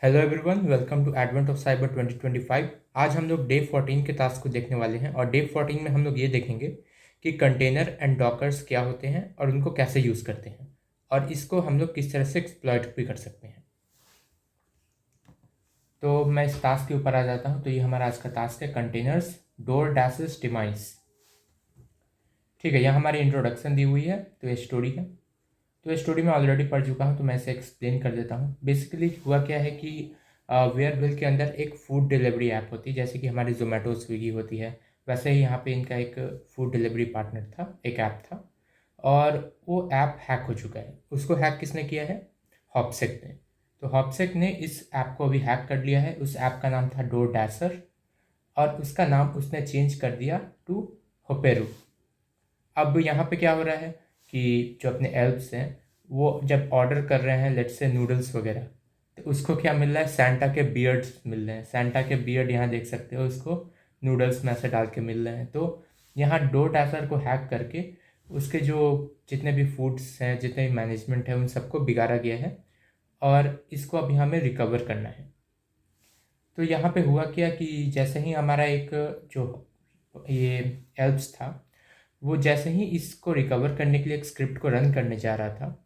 Hello everyone, welcome to advent of cyber 2025। आज हम लोग डे 14 के टास्क को देखने वाले हैं और डे 14 में हम लोग ये देखेंगे कि कंटेनर एंड डॉकर्स क्या होते हैं और उनको कैसे यूज़ करते हैं और इसको हम लोग किस तरह से एक्सप्लॉइट भी कर सकते हैं। तो मैं इस टास्क के ऊपर आ जाता हूँ। तो ये हमारा आज का टास्क है, कंटेनर्स डोर डैशेस डिमाइस। ठीक है, यहाँ हमारी इंट्रोडक्शन दी हुई है। तो ये स्टोरी है। तो ये स्टोरी मैं ऑलरेडी पढ़ चुका हूँ, तो मैं इसे एक्सप्लेन कर देता हूँ। बेसिकली हुआ क्या है कि वेयरबिल के अंदर एक फूड डिलीवरी ऐप होती है, जैसे कि हमारी जोमेटो स्विगी होती है। वैसे ही यहाँ पे इनका एक फूड डिलीवरी पार्टनर था, एक ऐप था। और वो ऐप हैक हो चुका है। उसको हैक किसने किया है? हॉपसेक ने। तो हॉपसेक ने इस ऐप को अभी हैक कर लिया है। उस ऐप का नाम था डोर डैशर और उसका नाम उसने चेंज कर दिया टू होपेरू। अब यहाँ पे क्या हो रहा है कि जो अपने एल्प्स हैं वो जब ऑर्डर कर रहे हैं, लेट्स से नूडल्स वगैरह, तो उसको क्या मिल रहा है? सैंटा के बियर्ड्स मिल रहे हैं। सैंटा के बियर्ड यहाँ देख सकते हो, उसको नूडल्स में ऐसे डाल के मिल रहे हैं। तो यहाँ डोर डैशर को हैक करके उसके जो जितने भी फूड्स हैं, जितने भी मैनेजमेंट है, उन सबको बिगाड़ा गया है और इसको अभी हमें रिकवर करना है। तो यहाँ पे हुआ क्या कि जैसे ही हमारा एक जो ये एल्प्स था, वो जैसे ही इसको रिकवर करने के लिए एक स्क्रिप्ट को रन करने जा रहा था,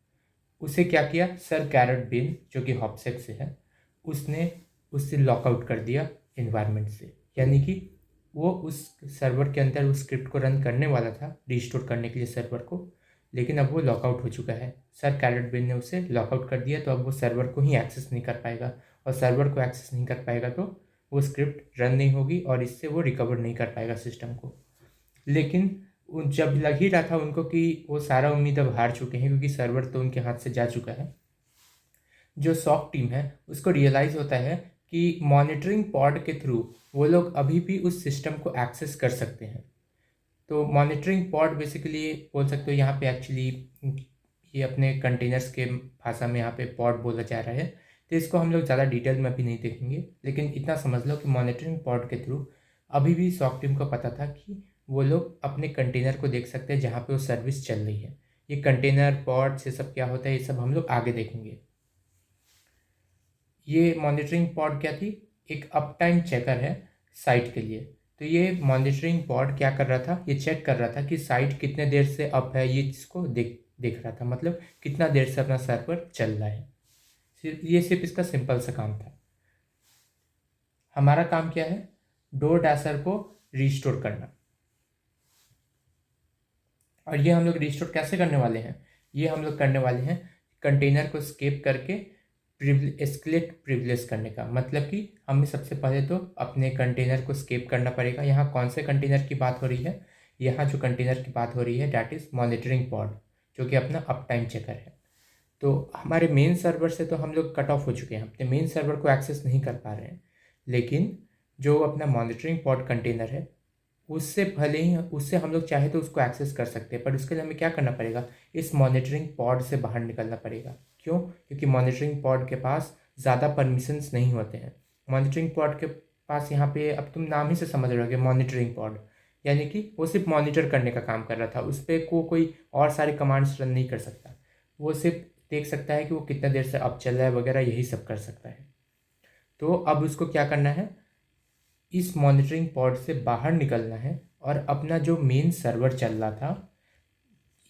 उसे क्या किया, सर गैरेट बेन जो कि हॉपसेक से है, उसने उससे लॉकआउट कर दिया इन्वायरमेंट से। यानी कि वो उस सर्वर के अंदर उस स्क्रिप्ट को रन करने वाला था, रिस्टोर करने के लिए सर्वर को, लेकिन अब वो लॉकआउट हो चुका है। सर गैरेट बेन ने उसे लॉकआउट कर दिया, तो अब वो सर्वर को ही एक्सेस नहीं कर पाएगा और सर्वर को एक्सेस नहीं कर पाएगा तो वो स्क्रिप्ट रन नहीं होगी और इससे वो रिकवर नहीं कर पाएगा सिस्टम को। लेकिन जब लग ही रहा था उनको कि वो सारा उम्मीद अब हार चुके हैं, क्योंकि सर्वर तो उनके हाथ से जा चुका है, जो सॉक टीम है उसको रियलाइज़ होता है कि मॉनिटरिंग पॉड के थ्रू वो लोग अभी भी उस सिस्टम को एक्सेस कर सकते हैं। तो मॉनिटरिंग पॉड बेसिकली बोल सकते हो, यहाँ पे एक्चुअली ये अपने कंटेनर्स के भाषा में यहाँ पे पॉड बोला जा रहा है। तो इसको हम लोग ज़्यादा डिटेल में अभी नहीं देखेंगे, लेकिन इतना समझ लो कि मॉनिटरिंग पॉड के थ्रू अभी भी सॉक टीम को पता था कि वो लोग अपने कंटेनर को देख सकते हैं जहाँ पे वो सर्विस चल रही है। ये कंटेनर पॉड से सब क्या होता है, ये सब हम लोग आगे देखेंगे। ये मॉनिटरिंग पॉड क्या थी? एक अप टाइम चेकर है साइट के लिए। तो ये मॉनिटरिंग पॉड क्या कर रहा था? ये चेक कर रहा था कि साइट कितने देर से अप है, ये इसको देख देख रहा था, मतलब कितना देर से अपना सर्वर चल रहा है। ये सिर्फ इसका सिंपल सा काम था। हमारा काम क्या है? डोर डैशर को रिस्टोर करना। और ये हम लोग रिस्टोर कैसे करने वाले हैं? ये हम लोग करने वाले हैं कंटेनर को स्केप करके एस्केलेट प्रिविलेज करने का। मतलब कि हमें सबसे पहले तो अपने कंटेनर को स्केप करना पड़ेगा। यहाँ कौन से कंटेनर की बात हो रही है? यहाँ जो कंटेनर की बात हो रही है डैट इज़ मॉनिटरिंग पॉड, जो कि अपना अप टाइम चेकर है। तो हमारे मेन सर्वर से तो हम लोग कट ऑफ हो चुके हैं, अपने मेन सर्वर को एक्सेस नहीं कर पा रहे हैं। लेकिन जो अपना मॉनिटरिंग पॉड कंटेनर है, उससे भले ही उससे हम लोग चाहे तो उसको एक्सेस कर सकते हैं, पर उसके लिए हमें क्या करना पड़ेगा? इस मॉनिटरिंग पॉड से बाहर निकलना पड़ेगा। क्यों? क्योंकि मॉनिटरिंग पॉड के पास ज़्यादा परमिशंस नहीं होते हैं। मॉनिटरिंग पॉड के पास यहाँ पे, अब तुम नाम ही से समझ रहे हो, मॉनिटरिंग पॉड यानी कि वो सिर्फ मॉनिटर करने का काम कर रहा था। उस पर कोई और सारे कमांड्स रन नहीं कर सकता। वो सिर्फ देख सकता है कि वो कितना देर से अप चल रहा है वगैरह, यही सब कर सकता है। तो अब उसको क्या करना है? इस मॉनिटरिंग पॉड से बाहर निकलना है और अपना जो मेन सर्वर चल रहा था,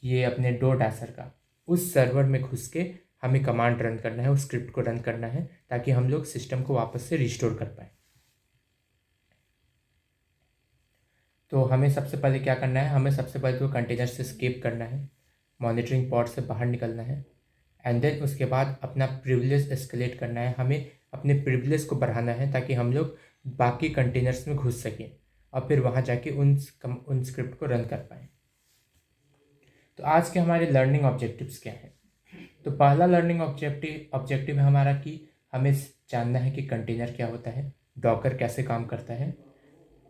ये अपने डोर डैशर का, उस सर्वर में घुस के हमें कमांड रन करना है, उस स्क्रिप्ट को रन करना है, ताकि हम लोग सिस्टम को वापस से रिस्टोर कर पाए। तो हमें सबसे पहले क्या करना है? हमें सबसे पहले तो कंटेनर से स्केप करना है, मॉनिटरिंग पॉड से बाहर निकलना है, एंड देन उसके बाद अपना प्रिविलेज एस्केलेट करना है। हमें अपने प्रिविलेज को बढ़ाना है ताकि हम लोग बाकी कंटेनर्स में घुस सकें और फिर वहाँ जाके उन स्क्रिप्ट को रन कर पाएँ। तो आज के हमारे लर्निंग ऑब्जेक्टिव्स क्या हैं? तो पहला लर्निंग ऑब्जेक्टिव है हमारा कि हमें जानना है कि कंटेनर क्या होता है, डॉकर कैसे काम करता है,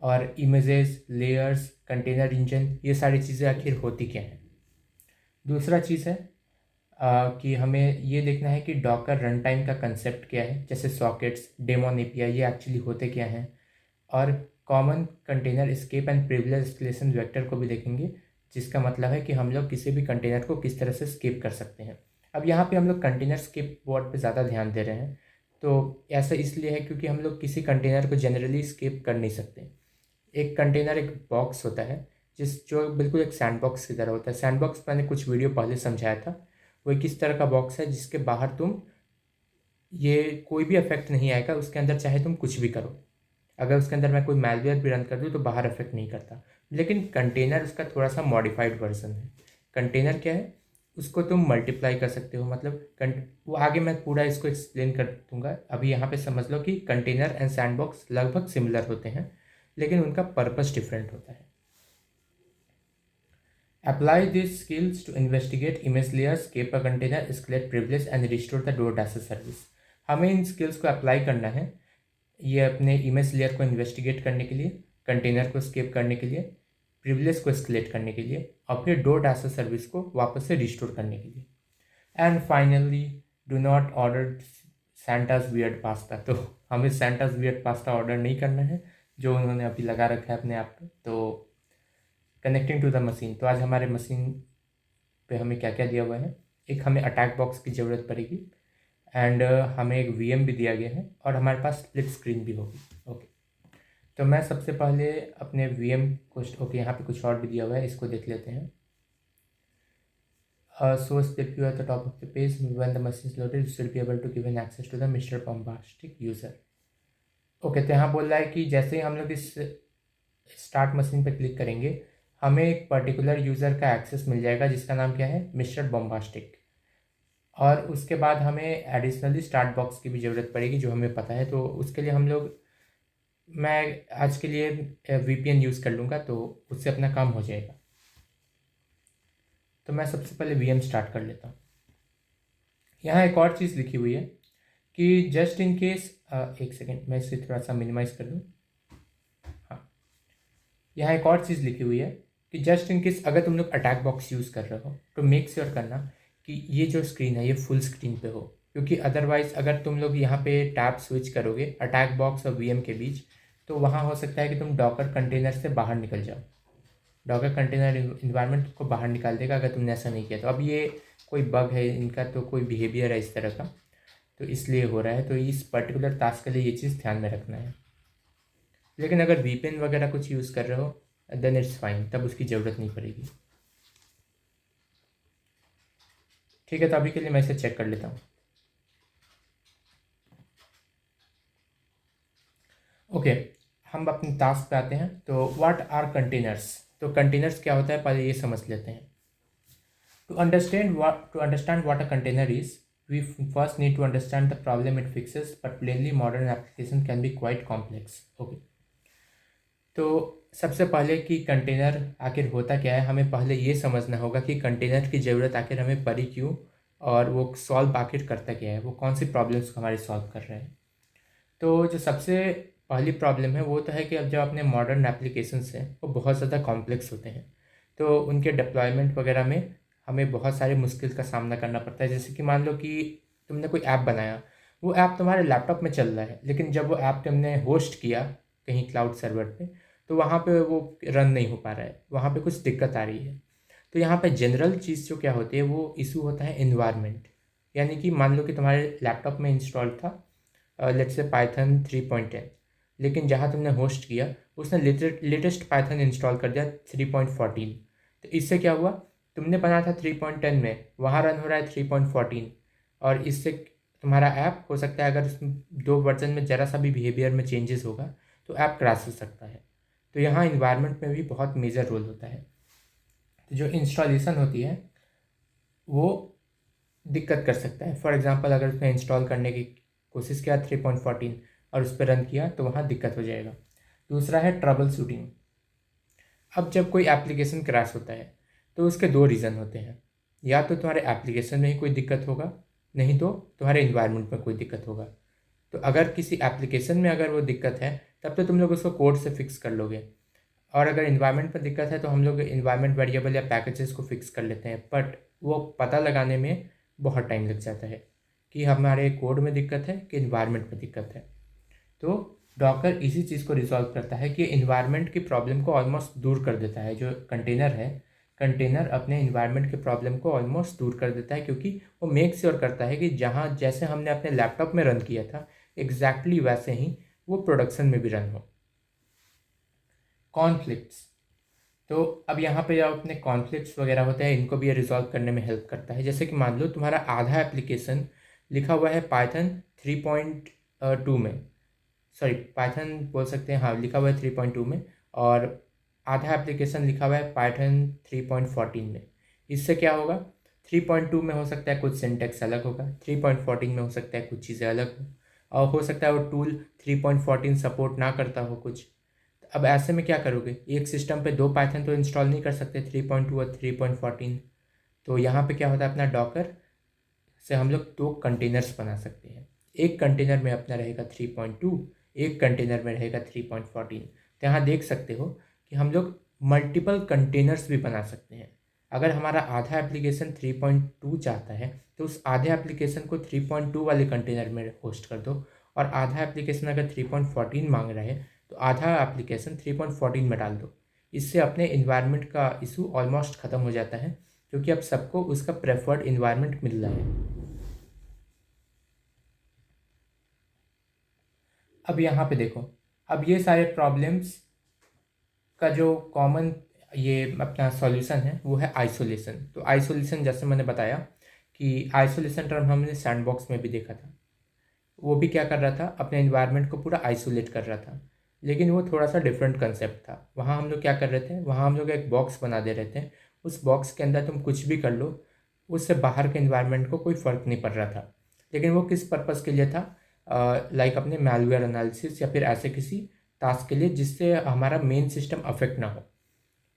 और इमेजेस, लेयर्स, कंटेनर इंजन, ये सारी चीज़ें आखिर होती क्या हैं। दूसरा चीज़ है कि हमें ये देखना है कि डॉकर रन टाइम का कंसेप्ट क्या है, जैसे सॉकेट्स, डेमॉन एपीआई, ये एक्चुअली होते क्या हैं। और common container escape and privilege escalation vector को भी देखेंगे, जिसका मतलब है कि हम लोग किसी भी कंटेनर को किस तरह से स्केप कर सकते हैं। अब यहाँ पे हम लोग कंटेनर स्केप वर्ड पे ज़्यादा ध्यान दे रहे हैं, तो ऐसा इसलिए है क्योंकि हम लोग किसी कंटेनर को जनरली स्किप कर नहीं सकते। एक कंटेनर एक बॉक्स होता है जो बिल्कुल एक सैंड बॉक्स की तरह होता है। सैंड बॉक्स मैंने कुछ वीडियो पहले समझाया था। वो एक इस तरह का बॉक्स है जिसके बाहर तुम ये कोई भी इफेक्ट नहीं आएगा, उसके अंदर चाहे तुम कुछ भी करो। अगर उसके अंदर मैं कोई मैलवेयर भी रन कर दूँ तो बाहर इफेक्ट नहीं करता। लेकिन कंटेनर उसका थोड़ा सा मॉडिफाइड वर्जन है। कंटेनर क्या है, उसको तुम मल्टीप्लाई कर सकते हो, मतलब वो आगे मैं पूरा इसको एक्सप्लेन कर दूंगा। अभी यहाँ पे समझ लो कि कंटेनर एंड सैंडबॉक्स लगभग सिमिलर होते हैं, लेकिन उनका पर्पस डिफरेंट होता है। Apply this skills to investigate image layers, escape a container, escalate privilege and restore the DoorDash service. हमें इन स्किल्स को अप्लाई करना है ये अपने इमेज लेयर को इन्वेस्टिगेट करने के लिए, कंटेनर को स्केप करने के लिए, प्रिविलेज को एस्केलेट करने के लिए, और फिर DoorDash सर्विस को वापस से रिस्टोर करने के लिए। And finally, do not order Santa's weird pasta. तो हमें सैंटाज वियर्ड पास्ता ऑर्डर नहीं करना है जो उन्होंने अभी लगा रखा है अपने आप पे। तो कनेक्टिंग टू द मशीन, तो आज हमारे मशीन पे हमें क्या क्या दिया हुआ है। एक हमें अटैक बॉक्स की ज़रूरत पड़ेगी एंड हमें एक VM भी दिया गया है और हमारे पास स्प्लिट स्क्रीन भी होगी। ओके, तो मैं सबसे पहले अपने VM को ओके यहाँ पे कुछ और भी दिया हुआ है, इसको देख लेते हैं। So step you at the top of the page when the machine is loaded, you should be able to give an access to the Mr. Bombastic user. Okay, तो यहाँ बोल रहा है कि जैसे ही हम लोग इस स्टार्ट मशीन पर क्लिक करेंगे हमें एक पर्टिकुलर यूज़र का एक्सेस मिल जाएगा जिसका नाम क्या है, मिस्टर बॉम्बास्टिक। और उसके बाद हमें एडिशनली स्टार्ट बॉक्स की भी ज़रूरत पड़ेगी जो हमें पता है। तो उसके लिए मैं आज के लिए VPN यूज़ कर लूँगा तो उससे अपना काम हो जाएगा। तो मैं सबसे पहले VM स्टार्ट कर लेता हूँ। यहाँ एक और चीज़ लिखी हुई है कि जस्ट इन केस, एक सेकेंड मैं इसे थोड़ा सा मिनिमाइज़ कर दूँ। हाँ, यहाँ एक और चीज़ लिखी हुई है कि जस्ट इन केस अगर तुम लोग अटैक बॉक्स यूज़ कर रहे हो तो मेक श्योर करना कि ये जो स्क्रीन है ये फुल स्क्रीन पे हो, क्योंकि अदरवाइज़ अगर तुम लोग यहाँ पे टैब स्विच करोगे अटैक बॉक्स और VM के बीच तो वहाँ हो सकता है कि तुम डॉकर कंटेनर से बाहर निकल जाओ। डॉकर कंटेनर इन्वायरमेंट को बाहर निकाल देगा अगर तुमने ऐसा नहीं किया तो। अब ये कोई बग है इनका, तो कोई बिहेवियर है इस तरह का, तो इसलिए हो रहा है। तो इस पर्टिकुलर टास्क के लिए ये चीज़ ध्यान में रखना है। लेकिन अगर VPN वगैरह कुछ यूज़ कर रहे हो देन इट्स फाइन, तब उसकी ज़रूरत नहीं पड़ेगी। ठीक है, तो अभी के लिए मैं इसे चेक कर लेता हूँ। ओके, हम अपने टास्क पे आते हैं। तो व्हाट आर कंटेनर्स, तो कंटेनर्स क्या होता है पहले ये समझ लेते हैं। To understand what a container is, we first need to understand the problem it fixes, but plainly modern application can be quite complex. Okay, तो सबसे पहले कि कंटेनर आखिर होता क्या है, हमें पहले ये समझना होगा कि कंटेनर की ज़रूरत आखिर हमें पड़ी क्यों और वो सॉल्व आखिर करता क्या है, वो कौन सी प्रॉब्लम्स को हमारी सॉल्व कर रहे हैं। तो जो सबसे पहली प्रॉब्लम है वो तो है कि अब जो अपने मॉडर्न एप्लीकेशंस हैं वो बहुत ज़्यादा कॉम्प्लेक्स होते हैं, तो उनके डिप्लॉयमेंट वगैरह में हमें बहुत सारी मुश्किल का सामना करना पड़ता है। जैसे कि मान लो कि तुमने कोई ऐप बनाया, वो ऐप तुम्हारे लैपटॉप में चल रहा है, लेकिन जब वो ऐप तुमने होस्ट किया कहीं क्लाउड सर्वर पे तो वहाँ पे वो रन नहीं हो पा रहा है, वहाँ पे कुछ दिक्कत आ रही है। तो यहाँ पे जनरल चीज़ जो क्या होती है वो इशू होता है इन्वायरमेंट। यानी कि मान लो कि तुम्हारे लैपटॉप में इंस्टॉल था लेट्स से पाइथन 3.10, लेकिन जहाँ तुमने होस्ट किया उसने लेटेस्ट पाइथन इंस्टॉल कर दिया 3.14। तो इससे क्या हुआ, तुमने बनाया था 3.10 में, वहाँ रन हो रहा है 3.14, और इससे तुम्हारा ऐप हो सकता है अगर उसमें 2 वर्जन में ज़रा सा भी बिहेवियर में चेंजेस होगा तो ऐप क्रैश हो सकता है। तो यहाँ इन्वायरमेंट में भी बहुत मेजर रोल होता है। तो जो इंस्टॉलेशन होती है वो दिक्कत कर सकता है। फॉर एग्जांपल अगर उसने इंस्टॉल करने की कोशिश किया 3.14 और उस पर रन किया तो वहाँ दिक्कत हो जाएगा। दूसरा है ट्रबल शूटिंग। अब जब कोई एप्लीकेशन क्रैश होता है तो उसके 2 रीज़न होते हैं, या तो तुम्हारे एप्लीकेशन में ही कोई दिक्कत होगा, नहीं तो तुम्हारे इन्वायरमेंट में कोई दिक्कत होगा। तो अगर किसी एप्लीकेशन में अगर वो दिक्कत है तब तो तुम लोग उसको कोड से फिक्स कर लोगे, और अगर इन्वायरमेंट में दिक्कत है तो हम लोग इन्वायरमेंट वेरिएबल या पैकेजेस को फिक्स कर लेते हैं। बट वो पता लगाने में बहुत टाइम लग जाता है कि हमारे कोड में दिक्कत है कि इन्वायरमेंट में दिक्कत है। तो डॉकर इसी चीज़ को रिजॉल्व करता है कि इन्वायरमेंट की प्रॉब्लम को ऑलमोस्ट दूर कर देता है। जो कंटेनर है कंटेनर अपने इन्वायरमेंट के प्रॉब्लम को ऑलमोस्ट दूर कर देता है, क्योंकि वो मेक श्योर करता है कि जहाँ जैसे हमने अपने लैपटॉप में रन किया था एग्जैक्टली वैसे ही वो प्रोडक्शन में भी रन हो। कॉन्फ्लिक्ट्स, तो अब यहाँ पे जो अपने कॉन्फ्लिक्ट्स वगैरह होते हैं इनको भी ये रिजॉल्व करने में हेल्प करता है। जैसे कि मान लो तुम्हारा आधा एप्लीकेशन लिखा हुआ है पाइथन 3.2 में, सॉरी पाइथन बोल सकते हैं, हाँ लिखा हुआ है 3.2 में, और आधा एप्लीकेशन लिखा हुआ है पाइथन 3.14 में। इससे क्या होगा, 3.2 में हो सकता है कुछ सिंटेक्स अलग होगा, 3.14 में हो सकता है कुछ चीज़ें अलग हो, और हो सकता है वो टूल 3.14 सपोर्ट ना करता हो कुछ। अब ऐसे में क्या करोगे, एक सिस्टम पे दो पाइथन तो इंस्टॉल नहीं कर सकते, 3.2 और 3.14। तो यहाँ पे क्या होता है, अपना डॉकर से हम लोग दो कंटेनर्स बना सकते हैं। एक कंटेनर में अपना रहेगा 3.2, एक कंटेनर में रहेगा 3.14। तो यहाँ देख सकते हो कि हम लोग मल्टीपल कंटेनर्स भी बना सकते हैं। अगर हमारा आधा एप्लीकेशन 3.2 चाहता है तो उस आधे एप्लीकेशन को 3.2 वाले कंटेनर में होस्ट कर दो, और आधा एप्लीकेशन अगर 3.14 मांग रहा है तो आधा एप्लीकेशन 3.14 में डाल दो। इससे अपने इन्वायरमेंट का इशू ऑलमोस्ट ख़त्म हो जाता है, क्योंकि अब सबको उसका प्रेफर्ड इन्वायरमेंट मिल रहा है। अब यहाँ पे देखो, अब ये सारे प्रॉब्लम्स का जो कॉमन ये अपना सॉल्यूशन है वो है आइसोलेशन। तो आइसोलेशन जैसे मैंने बताया कि आइसोलेशन टर्म हमने सैंडबॉक्स में भी देखा था। वो भी क्या कर रहा था, अपने इन्वायरमेंट को पूरा आइसोलेट कर रहा था, लेकिन वो थोड़ा सा डिफरेंट कंसेप्ट था। वहाँ हम लोग क्या कर रहे थे, वहाँ हम लोग एक बॉक्स बना दे रहे थे, उस बॉक्स के अंदर तुम कुछ भी कर लो, उससे बाहर के इन्वायरमेंट को कोई फ़र्क नहीं पड़ रहा था। लेकिन वो किस पर्पज़ के लिए था, लाइक अपने मैलवेयर एनालिसिस या फिर ऐसे किसी टास्क के लिए जिससे हमारा मेन सिस्टम अफेक्ट ना हो।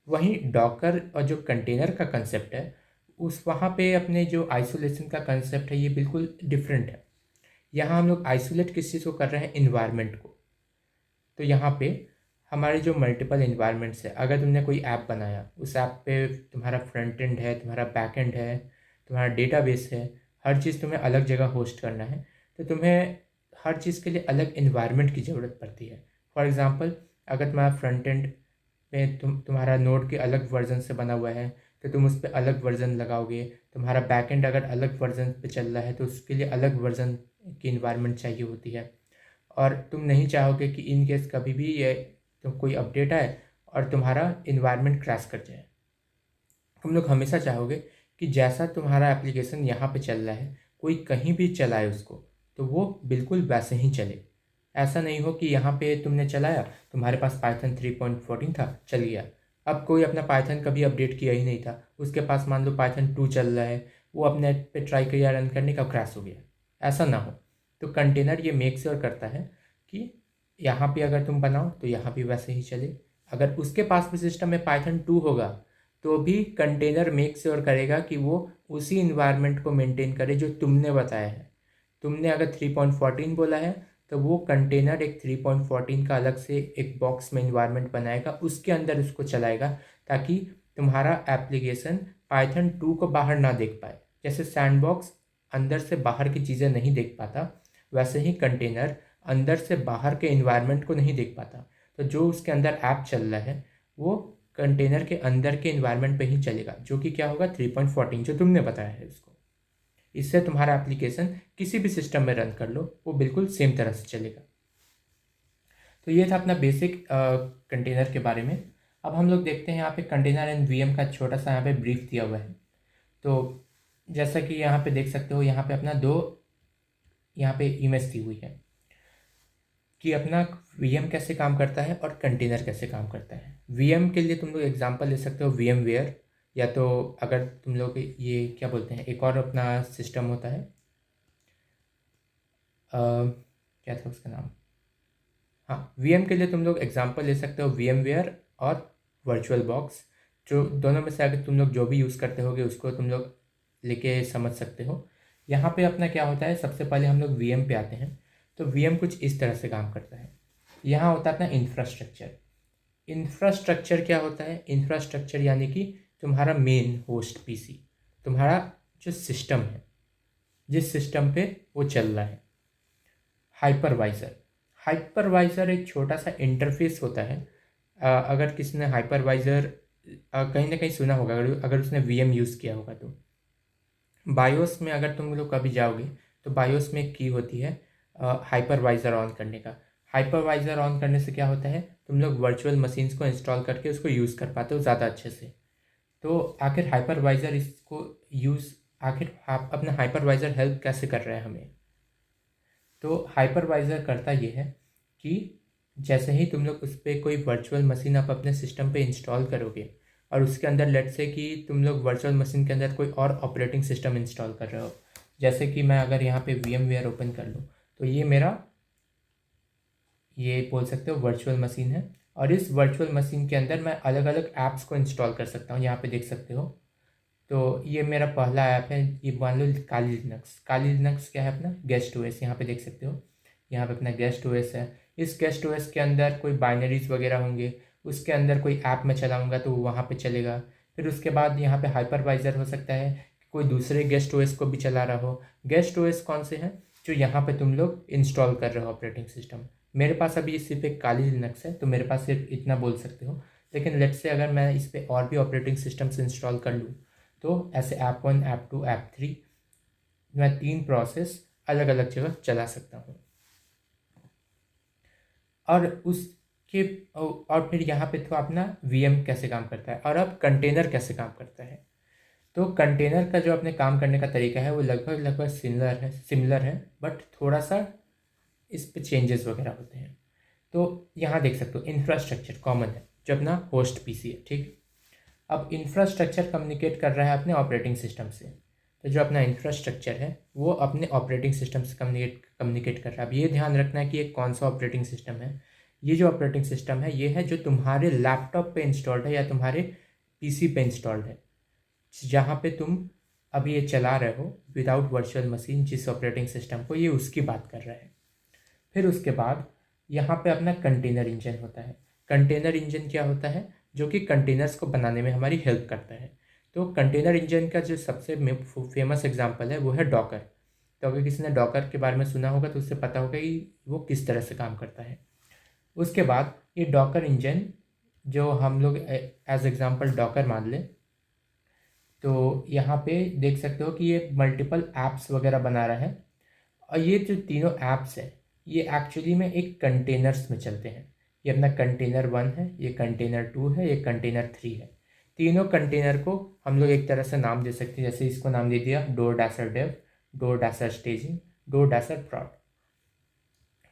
वहीं डॉकर और जो कंटेनर का कंसेप्ट है उस वहाँ पे अपने जो आइसोलेशन का कंसेप्ट है ये बिल्कुल डिफरेंट है। यहाँ हम लोग आइसोलेट किस चीज़ को कर रहे हैं, इन्वायरमेंट को। तो यहाँ पे हमारे जो मल्टीपल इन्वायरमेंट्स है, अगर तुमने कोई ऐप बनाया, उस ऐप पे तुम्हारा फ्रंट एंड है, तुम्हारा बैक एंड है, तुम्हारा डेटाबेस है, हर चीज़ तुम्हें अलग जगह होस्ट करना है, तो तुम्हें हर चीज़ के लिए अलग इन्वायरमेंट की ज़रूरत पड़ती है। फॉर एग्ज़ाम्पल, अगर तुम्हारा फ्रंट एंड पे तुम्हारा नोड के अलग वर्जन से बना हुआ है तो तुम उस पर अलग वर्जन लगाओगे। तुम्हारा बैक एंड अगर अलग वर्जन पे चल रहा है तो उसके लिए अलग वर्जन की इन्वायरमेंट चाहिए होती है। और तुम नहीं चाहोगे कि इन केस कभी भी ये तुम कोई अपडेट आए और तुम्हारा इन्वायरमेंट क्रैश कर जाए। तुम लोग हमेशा चाहोगे कि जैसा तुम्हारा एप्लीकेशन यहाँ पे चल रहा है कोई कहीं भी चलाए उसको तो वो बिल्कुल वैसे ही चले। ऐसा नहीं हो कि यहाँ पे तुमने चलाया, तुम्हारे पास पाइथन 3.14 था, चल गया, अब कोई अपना पाइथन कभी अपडेट किया ही नहीं था, उसके पास मान लो पाइथन 2 चल रहा है, वो अपने पे ट्राई किया रन करने का, क्रैश हो गया। ऐसा ना हो। तो कंटेनर ये मेक श्योर करता है कि यहाँ पे अगर तुम बनाओ तो यहाँ भी वैसे ही चले। अगर उसके पास भी सिस्टम में पाइथन 2 होगा तो भी कंटेनर मेक श्योर करेगा कि वो उसी इन्वायरमेंट को मेंटेन करे जो तुमने बताया है। तुमने अगर 3.14 बोला है तो वो कंटेनर एक 3.14 का अलग से एक बॉक्स में इन्वायरमेंट बनाएगा, उसके अंदर उसको चलाएगा, ताकि तुम्हारा एप्लीकेशन पाइथन 2 को बाहर ना देख पाए। जैसे सैंडबॉक्स अंदर से बाहर की चीज़ें नहीं देख पाता, वैसे ही कंटेनर अंदर से बाहर के इन्वायरमेंट को नहीं देख पाता। तो जो उसके अंदर ऐप चल रहा है वो कंटेनर के अंदर के इन्वायरमेंट पे ही चलेगा, जो कि क्या होगा, 3.14 जो तुमने बताया है उसको। इससे तुम्हारा एप्लीकेशन किसी भी सिस्टम में रन कर लो वो बिल्कुल सेम तरह से चलेगा। तो ये था अपना बेसिक कंटेनर के बारे में। अब हम लोग देखते हैं यहाँ पे कंटेनर एंड वीएम का छोटा सा यहाँ पे ब्रीफ दिया हुआ है। तो जैसा कि यहाँ पे देख सकते हो, यहाँ पे अपना दो यहाँ पे इमेज दी हुई है कि अपना वीएम कैसे काम करता है और कंटेनर कैसे काम करता है। वीएम के लिए तुम लोग एग्जांपल ले सकते हो वीएम वेयर, या तो अगर तुम लोग ये क्या बोलते हैं, एक और अपना सिस्टम होता है क्या था उसका नाम, हाँ वीएम के लिए तुम लोग एग्जांपल ले सकते हो वीएम वेयर और वर्चुअल बॉक्स। जो दोनों में से अगर तुम लोग जो भी यूज़ करते होगे उसको तुम लोग लेके समझ सकते हो। यहाँ पे अपना क्या होता है, सबसे पहले हम लोग वीएम पे आते हैं। तो वीएम कुछ इस तरह से काम करता है। यहाँ होता है अपना इंफ्रास्ट्रक्चर। इंफ्रास्ट्रक्चर क्या होता है, इंफ्रास्ट्रक्चर यानी कि तुम्हारा मेन होस्ट पीसी, तुम्हारा जो सिस्टम है, जिस सिस्टम पे वो चल रहा है। हाइपरवाइज़र, हाइपरवाइज़र एक छोटा सा इंटरफेस होता है। अगर किसी ने हाइपरवाइज़र कहीं ना कहीं सुना होगा, अगर उसने वीएम यूज़ किया होगा तो। बायोस में अगर तुम लोग कभी जाओगे तो बायोस में एक की होती है हाइपरवाइज़र ऑन करने का। हाइपरवाइज़र ऑन करने से क्या होता है, तुम लोग वर्चुअल मशीन्स को इंस्टॉल करके उसको यूज़ कर पाते हो ज़्यादा अच्छे से। तो आखिर हाइपरवाइज़र इसको यूज़, आखिर अपना हाइपरवाइज़र हेल्प कैसे कर रहा है हमें। तो हाइपरवाइज़र करता ये है कि जैसे ही तुम लोग उस पर कोई वर्चुअल मशीन आप अपने सिस्टम पे इंस्टॉल करोगे और उसके अंदर लेट से कि तुम लोग वर्चुअल मशीन के अंदर कोई और ऑपरेटिंग सिस्टम इंस्टॉल कर रहे हो, जैसे कि मैं अगर यहाँ पे VMware ओपन कर लूँ तो ये मेरा, ये बोल सकते हो वर्चुअल मशीन है। और इस वर्चुअल मशीन के अंदर मैं अलग अलग ऐप्स को इंस्टॉल कर सकता हूँ, यहाँ पे देख सकते हो। तो ये मेरा पहला ऐप है, ये मान लो काली लिनक्स। काली लिनक्स क्या है, अपना गेस्ट ओएस, यहाँ पे देख सकते हो। यहाँ पे अपना गेस्ट ओएस है। इस गेस्ट ओएस के अंदर कोई बाइनरीज वगैरह होंगे, उसके अंदर कोई ऐप में चलाऊँगा तो वो वहाँ पे चलेगा। फिर उसके बाद यहाँ पे हाइपरवाइज़र हो सकता है, कोई दूसरे गेस्ट ओएस को भी चला रहा हो। गेस्ट ओएस कौन से हैं, जो यहाँ पे तुम लोग इंस्टॉल कर रहे हो ऑपरेटिंग सिस्टम। मेरे पास अभी सिर्फ एक काली लिनक्स है तो मेरे पास सिर्फ इतना बोल सकते हो। लेकिन लेट्स से अगर मैं इस पर और भी ऑपरेटिंग सिस्टम्स इंस्टॉल कर लूँ तो ऐसे ऐप 1, ऐप 2, ऐप 3, मैं 3 प्रोसेस अलग अलग जगह चला सकता हूँ। और उसके और फिर यहाँ पे तो अपना VM कैसे काम करता है, और अब कंटेनर कैसे काम करता है। तो कंटेनर का जो अपने काम करने का तरीका है वो लगभग लगभग सिमिलर है, बट थोड़ा सा इस पे चेंजेस वगैरह होते हैं। तो यहाँ देख सकते हो इंफ्रास्ट्रक्चर कॉमन है, जो अपना होस्ट PC है, ठीक। अब इंफ्रास्ट्रक्चर कम्युनिकेट कर रहा है अपने ऑपरेटिंग सिस्टम से। तो जो अपना इंफ्रास्ट्रक्चर है वो अपने ऑपरेटिंग सिस्टम से कम्युनिकेट कर रहा है। अब ये ध्यान रखना है कि ये कौन सा ऑपरेटिंग सिस्टम है। ये जो ऑपरेटिंग सिस्टम है ये है जो तुम्हारे लैपटॉप पे इंस्टॉल्ड है या तुम्हारे PC पे इंस्टॉल्ड है, जहाँ पे तुम अभी ये चला रहे हो विदाउट वर्चुअल मशीन। जिस ऑपरेटिंग सिस्टम को, ये उसकी बात कर रहा है। फिर उसके बाद यहाँ पे अपना कंटेनर इंजन होता है। कंटेनर इंजन क्या होता है, जो कि कंटेनर्स को बनाने में हमारी हेल्प करता है। तो कंटेनर इंजन का जो सबसे फेमस एग्जांपल है वो है डॉकर। तो अगर किसी ने डॉकर के बारे में सुना होगा तो उससे पता होगा कि वो किस तरह से काम करता है। उसके बाद ये डॉकर इंजन, जो हम लोग एज एग्जांपल डॉकर मान लें, तो यहाँ पे देख सकते हो कि ये मल्टीपल ऐप्स वगैरह बना रहा है। और ये जो तीनों ऐप्स हैं ये एक्चुअली में एक कंटेनर्स में चलते हैं। ये अपना कंटेनर 1 है, ये कंटेनर 2 है, ये कंटेनर 3 है। तीनों कंटेनर को हम लोग एक तरह से नाम दे सकते हैं। जैसे इसको नाम दे दिया door dasher dev, door dasher staging, door dasher prod.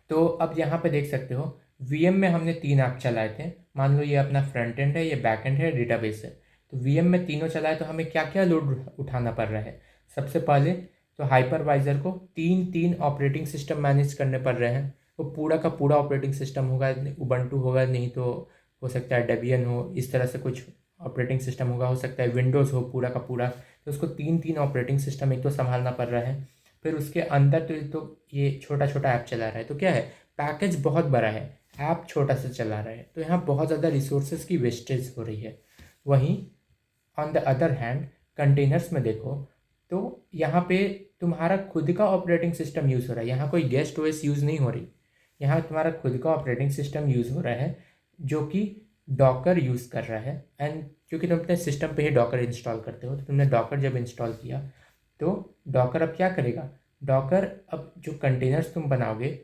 तो अब यहाँ पे देख सकते हो VM में हमने 3 ऐप चलाए थे। मान लो ये अपना फ्रंट एंड है, ये बैक एंड है, डेटाबेस है। तो VM में तीनों चलाए तो हमें क्या क्या लोड उठाना पड़ रहा है। सबसे पहले तो हाइपरवाइज़र को तीन तीन ऑपरेटिंग सिस्टम मैनेज करने पड़ रहे हैं। वो पूरा का पूरा ऑपरेटिंग सिस्टम होगा, उबंटू होगा, नहीं तो हो सकता है डेबियन हो, इस तरह से कुछ ऑपरेटिंग सिस्टम होगा, हो सकता है विंडोज़ हो पूरा का पूरा। तो उसको तीन तीन ऑपरेटिंग सिस्टम एक तो संभालना पड़ रहा है। फिर उसके अंदर तो ये छोटा छोटा ऐप चला रहा है, तो क्या है, पैकेज बहुत बड़ा है, ऐप छोटा सा चला रहा है, तो यहाँ बहुत ज़्यादा रिसोर्सेज की वेस्टेज हो रही है। वहीं on the other hand containers में देखो तो यहाँ पे तुम्हारा खुद का ऑपरेटिंग सिस्टम यूज़ हो रहा है। यहाँ कोई गेस्ट OS यूज़ नहीं हो रही, यहाँ तुम्हारा खुद का ऑपरेटिंग सिस्टम यूज़ हो रहा है, जो कि डॉकर यूज़ कर रहा है। एंड क्योंकि तुम अपने सिस्टम पे ही डॉकर इंस्टॉल करते हो, तो तुमने डॉकर जब इंस्टॉल किया तो डॉकर अब क्या करेगा, डॉकर अब जो कंटेनर्स तुम बनाओगे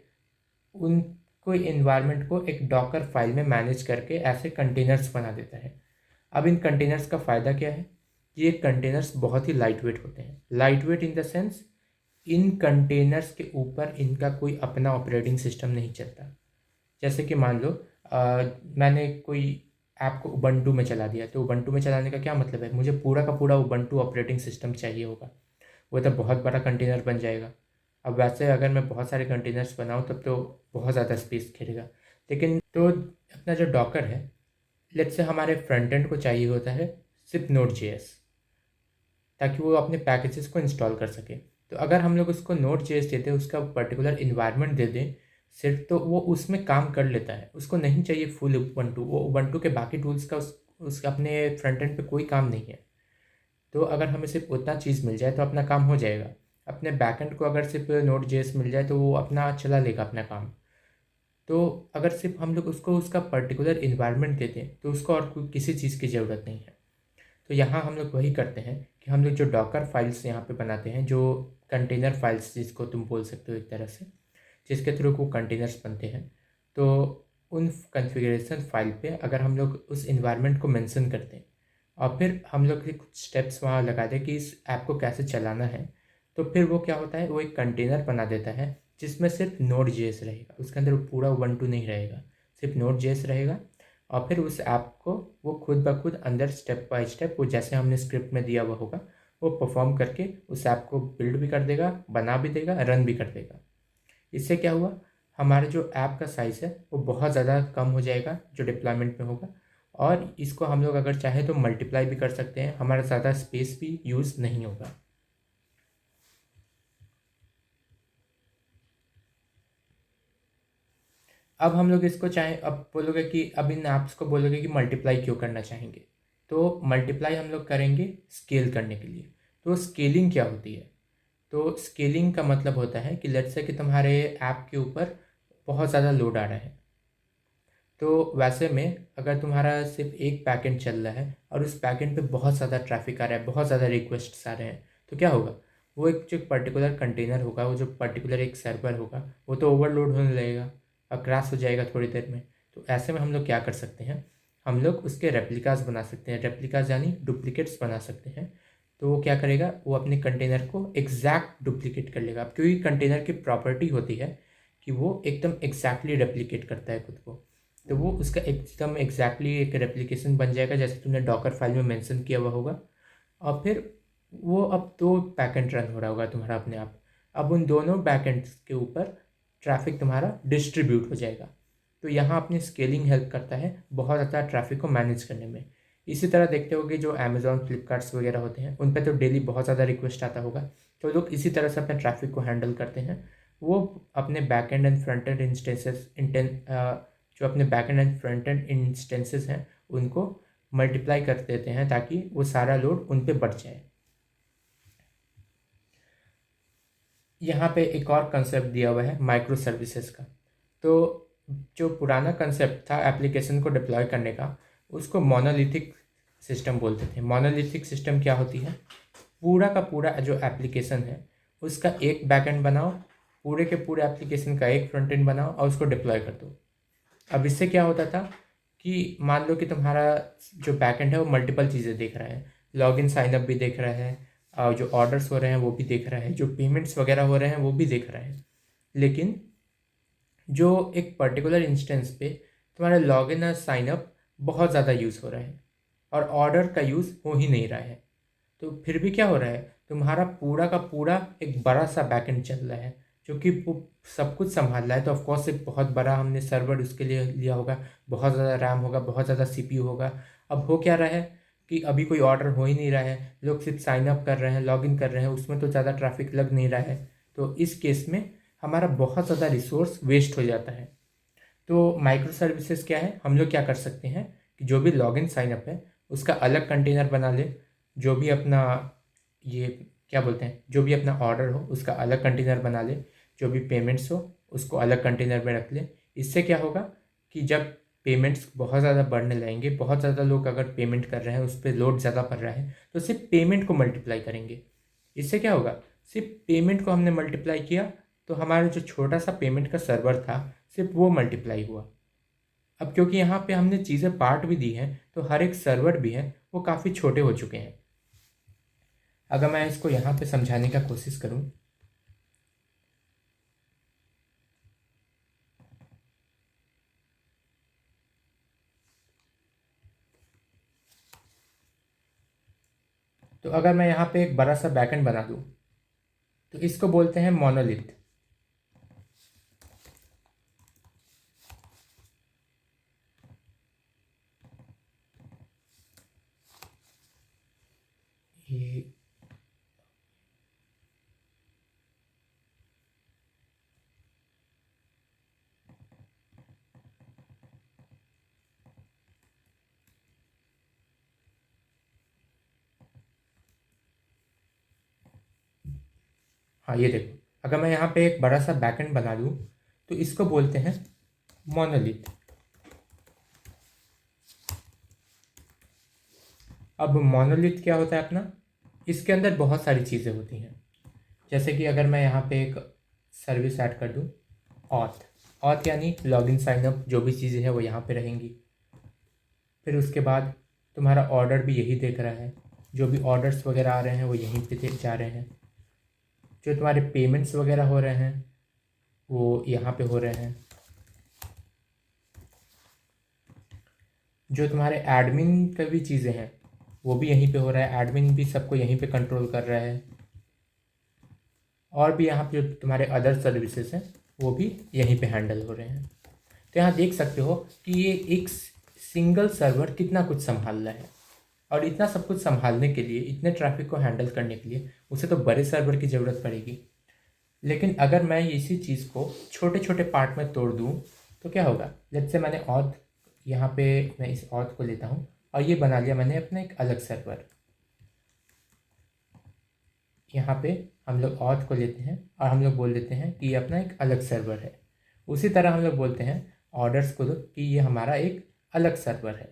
उनको इन्वायरमेंट को एक डॉकर फाइल में मैनेज करके ऐसे कंटेनर्स बना देता है। अब इन कंटेनर्स का फ़ायदा क्या है, ये कंटेनर्स बहुत ही लाइट वेट होते हैं। Light weight in the sense in containers के ऊपर इनका कोई अपना ऑपरेटिंग सिस्टम नहीं चलता। जैसे कि मान लो मैंने कोई ऐप को उबंटू में चला दिया, तो उबंटू में चलाने का क्या मतलब है, मुझे पूरा का पूरा उबंटू ऑपरेटिंग सिस्टम चाहिए होगा। वो तो बहुत बड़ा कंटेनर बन जाएगा। अब वैसे अगर मैं बहुत सारे कंटेनर्स बनाऊँ तब तो बहुत ज़्यादा स्पेस घेरेगा। लेकिन तो अपना जो डॉकर है, लेट्स से हमारे फ्रंट एंड को चाहिए होता है सिर्फ Node.js, ताकि वो अपने पैकेजेस को इंस्टॉल कर सके। तो अगर हम लोग उसको Node.js देते हैं, उसका पर्टिकुलर इन्वायरमेंट दे दें सिर्फ, तो वो उसमें काम कर लेता है। उसको नहीं चाहिए फुल उबंटू, वो उबंटू के बाकी टूल्स का उसका अपने फ्रंट एंड पे कोई काम नहीं है। तो अगर हमें सिर्फ उतना चीज़ मिल जाए तो अपना काम हो जाएगा। अपने बैकएंड को अगर सिर्फ Node.js मिल जाए तो वो अपना चला लेगा अपना काम। तो अगर सिर्फ हम लोग उसको उसका पर्टिकुलर इन्वायरमेंट देते हैं तो उसको और किसी चीज़ की ज़रूरत नहीं है। तो यहाँ हम लोग वही करते हैं कि हम लोग जो डॉकर फाइल्स यहाँ पे बनाते हैं, जो कंटेनर फाइल्स जिसको तुम बोल सकते हो एक तरह से, जिसके थ्रू वो कंटेनर्स बनते हैं, तो उन कॉन्फ़िगरेशन फाइल पे अगर हम लोग उस इन्वायरमेंट को मेंशन करते हैं और फिर हम लोग के कुछ स्टेप्स वहाँ लगा दें कि इस ऐप को कैसे चलाना है, तो फिर वो क्या होता है, वो एक कंटेनर बना देता है जिसमें सिर्फ नोड जेएस रहेगा, उसके अंदर पूरा वन टू नहीं रहेगा, सिर्फ नोड जेएस रहेगा। और फिर उस ऐप को वो खुद ब खुद अंदर स्टेप बाय स्टेप वो जैसे हमने स्क्रिप्ट में दिया हुआ होगा वो परफॉर्म करके उस ऐप को बिल्ड भी कर देगा, बना भी देगा, रन भी कर देगा। इससे क्या हुआ, हमारे जो ऐप का साइज़ है वो बहुत ज़्यादा कम हो जाएगा जो डिप्लॉयमेंट में होगा, और इसको हम लोग अगर चाहे तो मल्टीप्लाई भी कर सकते हैं, हमारा ज़्यादा स्पेस भी यूज़ नहीं होगा। अब हम लोग इसको चाहें, अब बोलोगे कि अब इन ऐप्स को बोलोगे कि मल्टीप्लाई क्यों करना चाहेंगे, तो मल्टीप्लाई हम लोग करेंगे स्केल करने के लिए। तो स्केलिंग क्या होती है, तो स्केलिंग का मतलब होता है कि लेट्स से कि तुम्हारे ऐप के ऊपर बहुत ज़्यादा लोड आ रहा है, तो वैसे में अगर तुम्हारा सिर्फ एक बैकएंड चल रहा है और उस बैकएंड पे बहुत ज़्यादा ट्रैफिक आ रहा है, बहुत ज़्यादा रिक्वेस्ट्स आ रहे हैं, तो क्या होगा, वो एक जो पर्टिकुलर कंटेनर होगा, वो जो पर्टिकुलर एक सर्वर होगा, वो तो ओवरलोड होने लगेगा और क्रैश हो जाएगा थोड़ी देर में। तो ऐसे में हम लोग क्या कर सकते हैं, हम लोग उसके रेप्लिकास बना सकते हैं, रेप्लिकास यानी डुप्लीकेट्स बना सकते हैं। तो वो क्या करेगा, वो अपने कंटेनर को एग्जैक्ट डुप्लीकेट कर लेगा, क्योंकि कंटेनर की प्रॉपर्टी होती है कि वो एकदम एग्जैक्टली रेप्लिकेट करता है खुद को। तो वो उसका एकदम एग्जैक्टली एक रेप्लिकेशन बन जाएगा जैसे तुमने डॉकर फाइल में मेंशन किया हुआ होगा। और फिर वो अब दो बैकएंड रन हो रहा होगा तुम्हारा अपने आप, अब उन दोनों बैकएंड्स के ऊपर ट्रैफिक तुम्हारा डिस्ट्रीब्यूट हो जाएगा। तो यहाँ अपनी स्केलिंग हेल्प करता है बहुत ज़्यादा ट्रैफिक को मैनेज करने में। इसी तरह देखते होगे जो अमेजोन फ्लिपकार्ट्स वगैरह होते हैं उन पर तो डेली बहुत ज़्यादा रिक्वेस्ट आता होगा, तो लोग इसी तरह से अपने ट्रैफिक को हैंडल करते हैं। वो अपने back and and front end instances जो अपने back and and front end instances हैं उनको मल्टीप्लाई कर देते हैं ताकि वो सारा लोड उन पे बढ़ जाए। यहाँ पे एक और कंसेप्ट दिया हुआ है माइक्रो सर्विसेज का। तो जो पुराना कंसेप्ट था एप्लीकेशन को डिप्लॉय करने का, उसको मोनोलिथिक सिस्टम बोलते थे। मोनोलिथिक सिस्टम क्या होती है, पूरा का पूरा जो एप्लीकेशन है उसका एक बैकएंड बनाओ, पूरे के पूरे एप्लीकेशन का एक फ्रंट एंड बनाओ और उसको डिप्लॉय कर दो। अब इससे क्या होता था कि मान लो कि तुम्हारा जो बैकएंड है वो मल्टीपल चीज़ें देख रहा है, लॉगिन साइनअप भी देख रहा है, और जो ऑर्डर्स हो रहे हैं वो भी देख रहा है, जो पेमेंट्स वगैरह हो रहे हैं वो भी देख रहा है। लेकिन जो एक पर्टिकुलर इंस्टेंस पे तुम्हारा लॉगिन और साइनअप बहुत ज़्यादा यूज़ हो रहा है और ऑर्डर का यूज़ हो ही नहीं रहा है, तो फिर भी क्या हो रहा है, तुम्हारा पूरा का पूरा एक बड़ा सा बैकएंड चल रहा है जो कि वो सब कुछ संभाल रहा है। तो ऑफकोर्स एक बहुत बड़ा हमने सर्वर उसके लिए लिया होगा, बहुत ज़्यादा रैम होगा, बहुत ज़्यादा सीपीयू होगा। अब हो क्या रहा है कि अभी कोई ऑर्डर हो ही नहीं रहा है, लोग सिर्फ साइन अप कर रहे हैं, लॉगिन कर रहे हैं, उसमें तो ज़्यादा ट्रैफिक लग नहीं रहा है। तो इस केस में हमारा बहुत ज़्यादा रिसोर्स वेस्ट हो जाता है। तो माइक्रो सर्विसेज क्या है, हम लोग क्या कर सकते हैं कि जो भी लॉगिन साइनअप है उसका अलग कंटेनर बना ले, जो भी अपना ये क्या बोलते हैं, जो भी अपना ऑर्डर हो उसका अलग कंटेनर बना ले, जो भी पेमेंट्स हो उसको अलग कंटेनर में रख ले। इससे क्या होगा कि जब पेमेंट्स बहुत ज़्यादा बढ़ने लगेंगे, बहुत ज़्यादा लोग अगर पेमेंट कर रहे हैं, उस पर लोड ज़्यादा पड़ रहा है, तो सिर्फ पेमेंट को मल्टीप्लाई करेंगे। इससे क्या होगा, सिर्फ पेमेंट को हमने मल्टीप्लाई किया तो हमारा जो छोटा सा पेमेंट का सर्वर था सिर्फ वो मल्टीप्लाई हुआ। अब क्योंकि यहाँ पे हमने चीज़ें पार्ट भी दी हैं तो हर एक सर्वर भी है वो काफ़ी छोटे हो चुके हैं। अगर मैं इसको यहाँ पे समझाने का कोशिश करूँ, तो अगर मैं यहाँ पे एक बड़ा सा बैकएंड बना दूँ तो इसको बोलते हैं मोनोलिथ। ये हाँ, ये देखो, अगर मैं यहाँ पे एक बड़ा सा बैकएंड बना दूँ तो इसको बोलते हैं मोनोलिथ। अब मोनोलिथ क्या होता है अपना, इसके अंदर बहुत सारी चीज़ें होती हैं। जैसे कि अगर मैं यहाँ पे एक सर्विस ऐड कर दूँ, ऑथ ऑथ यानी लॉगिन साइनअप, जो भी चीज़ें हैं वो यहाँ पे रहेंगी। फिर उसके बाद तुम्हारा ऑर्डर भी यही देख रहा है, जो भी ऑर्डर्स वगैरह आ रहे हैं वो यहीं पे जा रहे हैं। जो तुम्हारे पेमेंट्स वगैरह हो रहे हैं वो यहाँ पे हो रहे हैं। जो तुम्हारे एडमिन का भी चीज़ें हैं वो भी यहीं पे हो रहा है, एडमिन भी सबको यहीं पे कंट्रोल कर रहा है। और भी यहाँ पे जो तुम्हारे अदर सर्विसेज हैं वो भी यहीं पे हैंडल हो रहे हैं। तो यहाँ देख सकते हो कि ये एक सिंगल सर्वर कितना कुछ संभाल रहा है। और इतना सब कुछ संभालने के लिए, इतने ट्रैफिक को हैंडल करने के लिए उसे तो बड़े सर्वर की ज़रूरत पड़ेगी। लेकिन अगर मैं इसी चीज़ को छोटे छोटे पार्ट में तोड़ दूँ तो क्या होगा। लेट्स से मैंने ऑथ, यहाँ पे मैं इस ऑथ को लेता हूँ और ये बना लिया मैंने अपना एक अलग सर्वर। यहाँ पे हम लोग ऑथ को लेते हैं और हम लोग बोल देते हैं कि ये अपना एक अलग सर्वर है। उसी तरह हम लोग बोलते हैं ऑर्डर्स को कि ये हमारा एक अलग सर्वर है।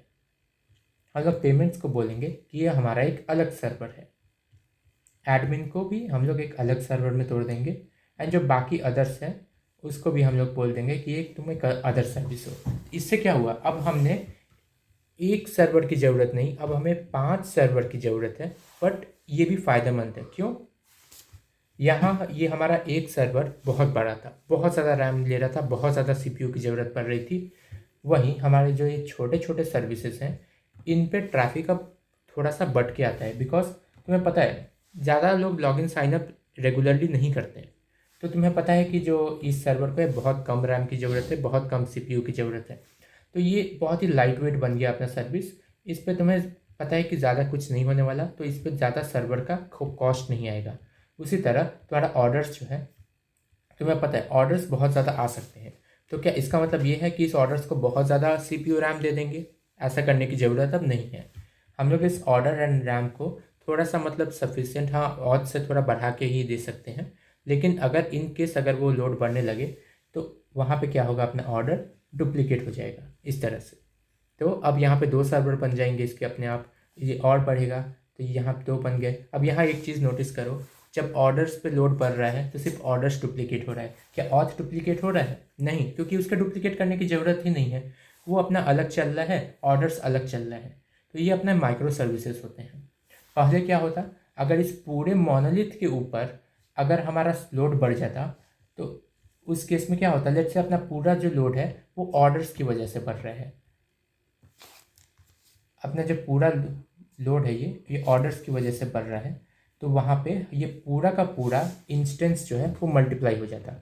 हम लोग पेमेंट्स को बोलेंगे कि ये हमारा एक अलग सर्वर है। एडमिन को भी हम लोग एक अलग सर्वर में तोड़ देंगे। एंड जो बाकी अदर्स हैं उसको भी हम लोग बोल देंगे कि एक तुम एक अदर सर्विस हो। इससे क्या हुआ, अब हमने एक सर्वर की ज़रूरत नहीं, अब हमें 5 सर्वर की ज़रूरत है। बट ये भी फ़ायदेमंद है, क्यों। यहाँ ये हमारा एक सर्वर बहुत बड़ा था, बहुत ज़्यादा रैम ले रहा था, बहुत ज़्यादा सीपीयू की ज़रूरत पड़ रही थी। वहीं हमारे जो ये छोटे छोटे सर्विसेज हैं इन पे ट्रैफिक अब थोड़ा सा बढ़ के आता है। बिकॉज तुम्हें पता है ज़्यादा लोग लॉगिन साइनअप रेगुलरली नहीं करते हैं। तो तुम्हें पता है कि जो इस सर्वर पे बहुत कम रैम की ज़रूरत है, बहुत कम सीपीयू की ज़रूरत है। तो ये बहुत ही लाइट वेट बन गया अपना सर्विस। इस पर तुम्हें पता है कि ज़्यादा कुछ नहीं होने वाला, तो इस पर ज़्यादा सर्वर का कॉस्ट नहीं आएगा। उसी तरह तुम्हारा ऑर्डर्स जो है, तुम्हें पता है ऑर्डर्स बहुत ज़्यादा आ सकते हैं। तो क्या इसका मतलब ये है कि इस ऑर्डर्स को बहुत ज़्यादा सीपीयू रैम दे देंगे? ऐसा करने की ज़रूरत अब नहीं है। हम लोग इस ऑर्डर एंड रैम को थोड़ा सा मतलब सफिशिएंट, हाँ ऑड से थोड़ा बढ़ा के ही दे सकते हैं। लेकिन अगर इन केस अगर वो लोड बढ़ने लगे तो वहाँ पे क्या होगा, अपना ऑर्डर डुप्लीकेट हो जाएगा इस तरह से। तो अब यहाँ पे 2 सर्वर बन जाएंगे इसके अपने आप, ये और बढ़ेगा तो यहाँ पे 2 बन गए। अब यहाँ एक चीज़ नोटिस करो, जब ऑर्डर्स पे लोड बढ़ रहा है तो सिर्फ ऑर्डर्स डुप्लीकेट हो रहा है। क्या ऑथ डुप्लीकेट हो रहा है? नहीं, क्योंकि उसका डुप्लीकेट करने की ज़रूरत ही नहीं है। वो अपना अलग चल रहा है, ऑर्डर्स अलग चल रहे हैं। तो ये अपने माइक्रो सर्विसेज होते हैं। पहले क्या होता, अगर इस पूरे मोनोलिथ के ऊपर अगर हमारा लोड बढ़ जाता तो उस केस में क्या होता, लेट्स से अपना पूरा जो लोड है वो ऑर्डर्स की वजह से बढ़ रहा है। अपना जो पूरा लोड है ये ऑर्डर्स की वजह से बढ़ रहा है। तो वहाँ पे ये पूरा का पूरा इंस्टेंस जो है वो मल्टीप्लाई हो जाता।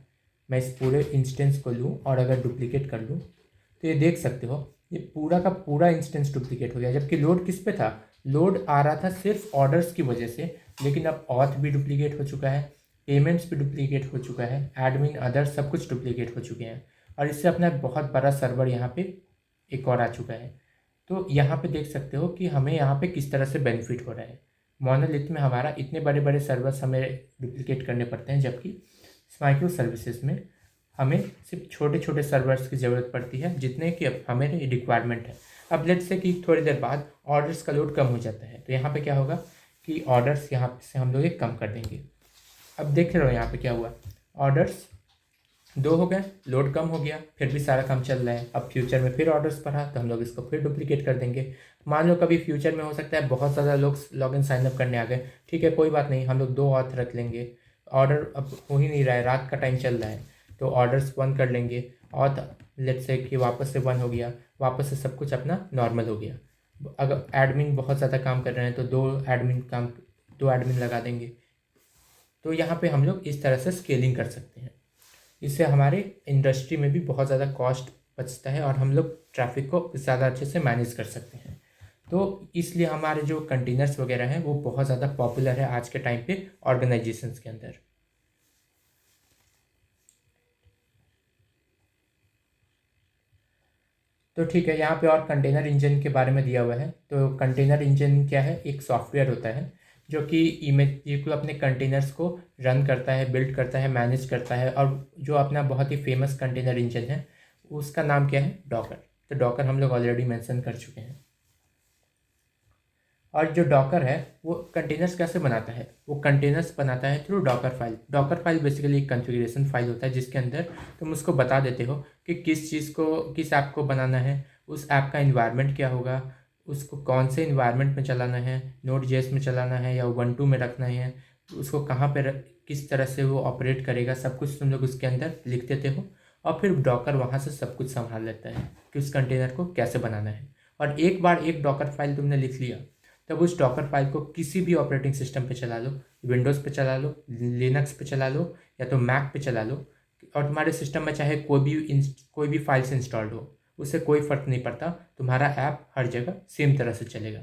मैं इस पूरे इंस्टेंस को लूँ और अगर डुप्लीकेट कर लूँ तो ये देख सकते हो ये पूरा का पूरा इंस्टेंस डुप्लीकेट हो गया। जबकि लोड किस पे था, लोड आ रहा था सिर्फ ऑर्डर्स की वजह से। लेकिन अब ऑथ भी डुप्लीकेट हो चुका है, पेमेंट्स भी डुप्लीकेट हो चुका है, एडमिन अदर सब कुछ डुप्लीकेट हो चुके हैं। और इससे अपना बहुत बड़ा सर्वर यहाँ पे एक और आ चुका है। तो यहाँ पे देख सकते हो कि हमें यहाँ पे किस तरह से बेनिफिट हो रहा है। मोनोलिथ में हमारा इतने बड़े बड़े सर्वर्स हमें डुप्लीकेट करने पड़ते हैं, जबकि माइक्रो सर्विसेज में हमें सिर्फ छोटे छोटे सर्वर्स की ज़रूरत पड़ती है जितने कि अब हमें रिक्वायरमेंट है। अब लेट्स से कि थोड़ी देर बाद ऑर्डर्स का लोड कम हो जाता है, तो यहाँ पे क्या होगा कि ऑर्डर्स यहाँ से हम लोग एक कम कर देंगे। अब देख रहे हो यहाँ पे क्या हुआ, ऑर्डर्स 2 हो गए, लोड कम हो गया, फिर भी सारा काम चल रहा है। अब फ्यूचर में फिर ऑर्डर्स बढ़ा तो हम लोग इसको फिर डुप्लीकेट कर देंगे। मान लो कभी फ्यूचर में हो सकता है बहुत ज़्यादा लोग लॉगिन साइनअप करने आ गए, ठीक है कोई बात नहीं, हम लोग 2 ऑथ रख लेंगे। ऑर्डर अब हो ही नहीं रहा है, रात का टाइम चल रहा है, तो ऑर्डर्स 1 कर लेंगे। ऑथ लेट्स से कि वापस से 1 हो गया, वापस से सब कुछ अपना नॉर्मल हो गया। अगर एडमिन बहुत ज़्यादा काम कर रहे हैं तो 2 एडमिन लगा देंगे। तो यहाँ पे हम लोग इस तरह से स्केलिंग कर सकते हैं। इससे हमारे इंडस्ट्री में भी बहुत ज़्यादा कॉस्ट बचता है और हम लोग ट्रैफिक को ज़्यादा अच्छे से मैनेज कर सकते हैं। तो इसलिए हमारे जो कंटेनर्स वगैरह हैं वो बहुत ज़्यादा पॉपुलर है आज के टाइम पे ऑर्गेनाइजेशंस के अंदर। तो ठीक है, यहाँ पे और कंटेनर इंजन के बारे में दिया हुआ है। तो कंटेनर इंजन क्या है, एक सॉफ्टवेयर होता है जो कि इमेज को अपने कंटेनर्स को रन करता है, बिल्ड करता है, मैनेज करता है। और जो अपना बहुत ही फेमस कंटेनर इंजन है उसका नाम क्या है, डॉकर। तो डॉकर हम लोग ऑलरेडी मेंशन कर चुके हैं। और जो डॉकर है वो कंटेनर्स कैसे बनाता है, वो कंटेनर्स बनाता है through Docker file. Docker file basically एक कॉन्फ़िगरेशन फाइल होता है जिसके अंदर तुम उसको बता देते हो कि किस चीज़ को, किस ऐप को बनाना है, उस ऐप का इन्वायरमेंट क्या होगा, उसको कौन से इन्वायरमेंट में चलाना है, Node.js में चलाना है या Ubuntu में रखना है, उसको कहाँ पर किस तरह से वो ऑपरेट करेगा, सब कुछ तुम लोग उसके अंदर लिख देते हो। और फिर डॉकर वहाँ से सब कुछ संभाल लेता है कि उस कंटेनर को कैसे बनाना है। और एक बार एक डॉकर फाइल तुमने लिख लिया, तब उस डॉकर फाइल को किसी भी ऑपरेटिंग सिस्टम पे चला लो, विंडोज़ पे चला लो, लिनक्स पे चला लो, या तो मैक पे चला लो, और तुम्हारे सिस्टम में चाहे कोई भी फाइल्स इंस्टॉल्ड हो, उससे कोई फ़र्क नहीं पड़ता, तुम्हारा ऐप हर जगह सेम तरह से चलेगा।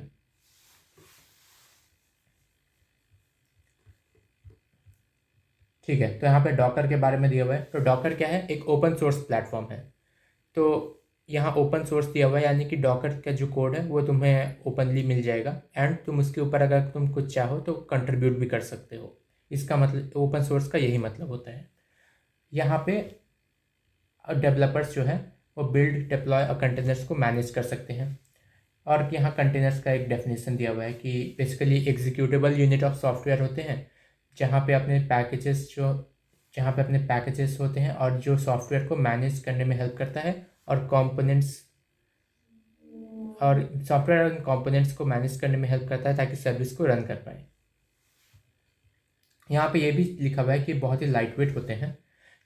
ठीक है, तो यहाँ पे डॉकर के बारे में दिया हुआ है। तो डॉकर क्या है, एक ओपन सोर्स प्लेटफॉर्म है। तो यहाँ ओपन सोर्स दिया हुआ है, यानी कि डॉकर का जो कोड है वो तुम्हें ओपनली मिल जाएगा, एंड तुम उसके ऊपर अगर तुम कुछ चाहो तो कंट्रीब्यूट भी कर सकते हो। इसका मतलब ओपन सोर्स का यही मतलब होता है। यहाँ पे डेवलपर्स जो है वो बिल्ड, डिप्लॉय और कंटेनर्स को मैनेज कर सकते हैं। और यहाँ कंटेनर्स का एक डेफिनेशन दिया हुआ है कि basically executable unit of software होते हैं जहाँ पे अपने पैकेजेस होते हैं और जो सॉफ्टवेयर को मैनेज करने में हेल्प करता है, और सॉफ्टवेयर और कंपोनेंट्स को मैनेज करने में हेल्प करता है ताकि सर्विस को रन कर पाए। यहाँ पे ये भी लिखा हुआ है कि बहुत ही लाइट वेट होते हैं,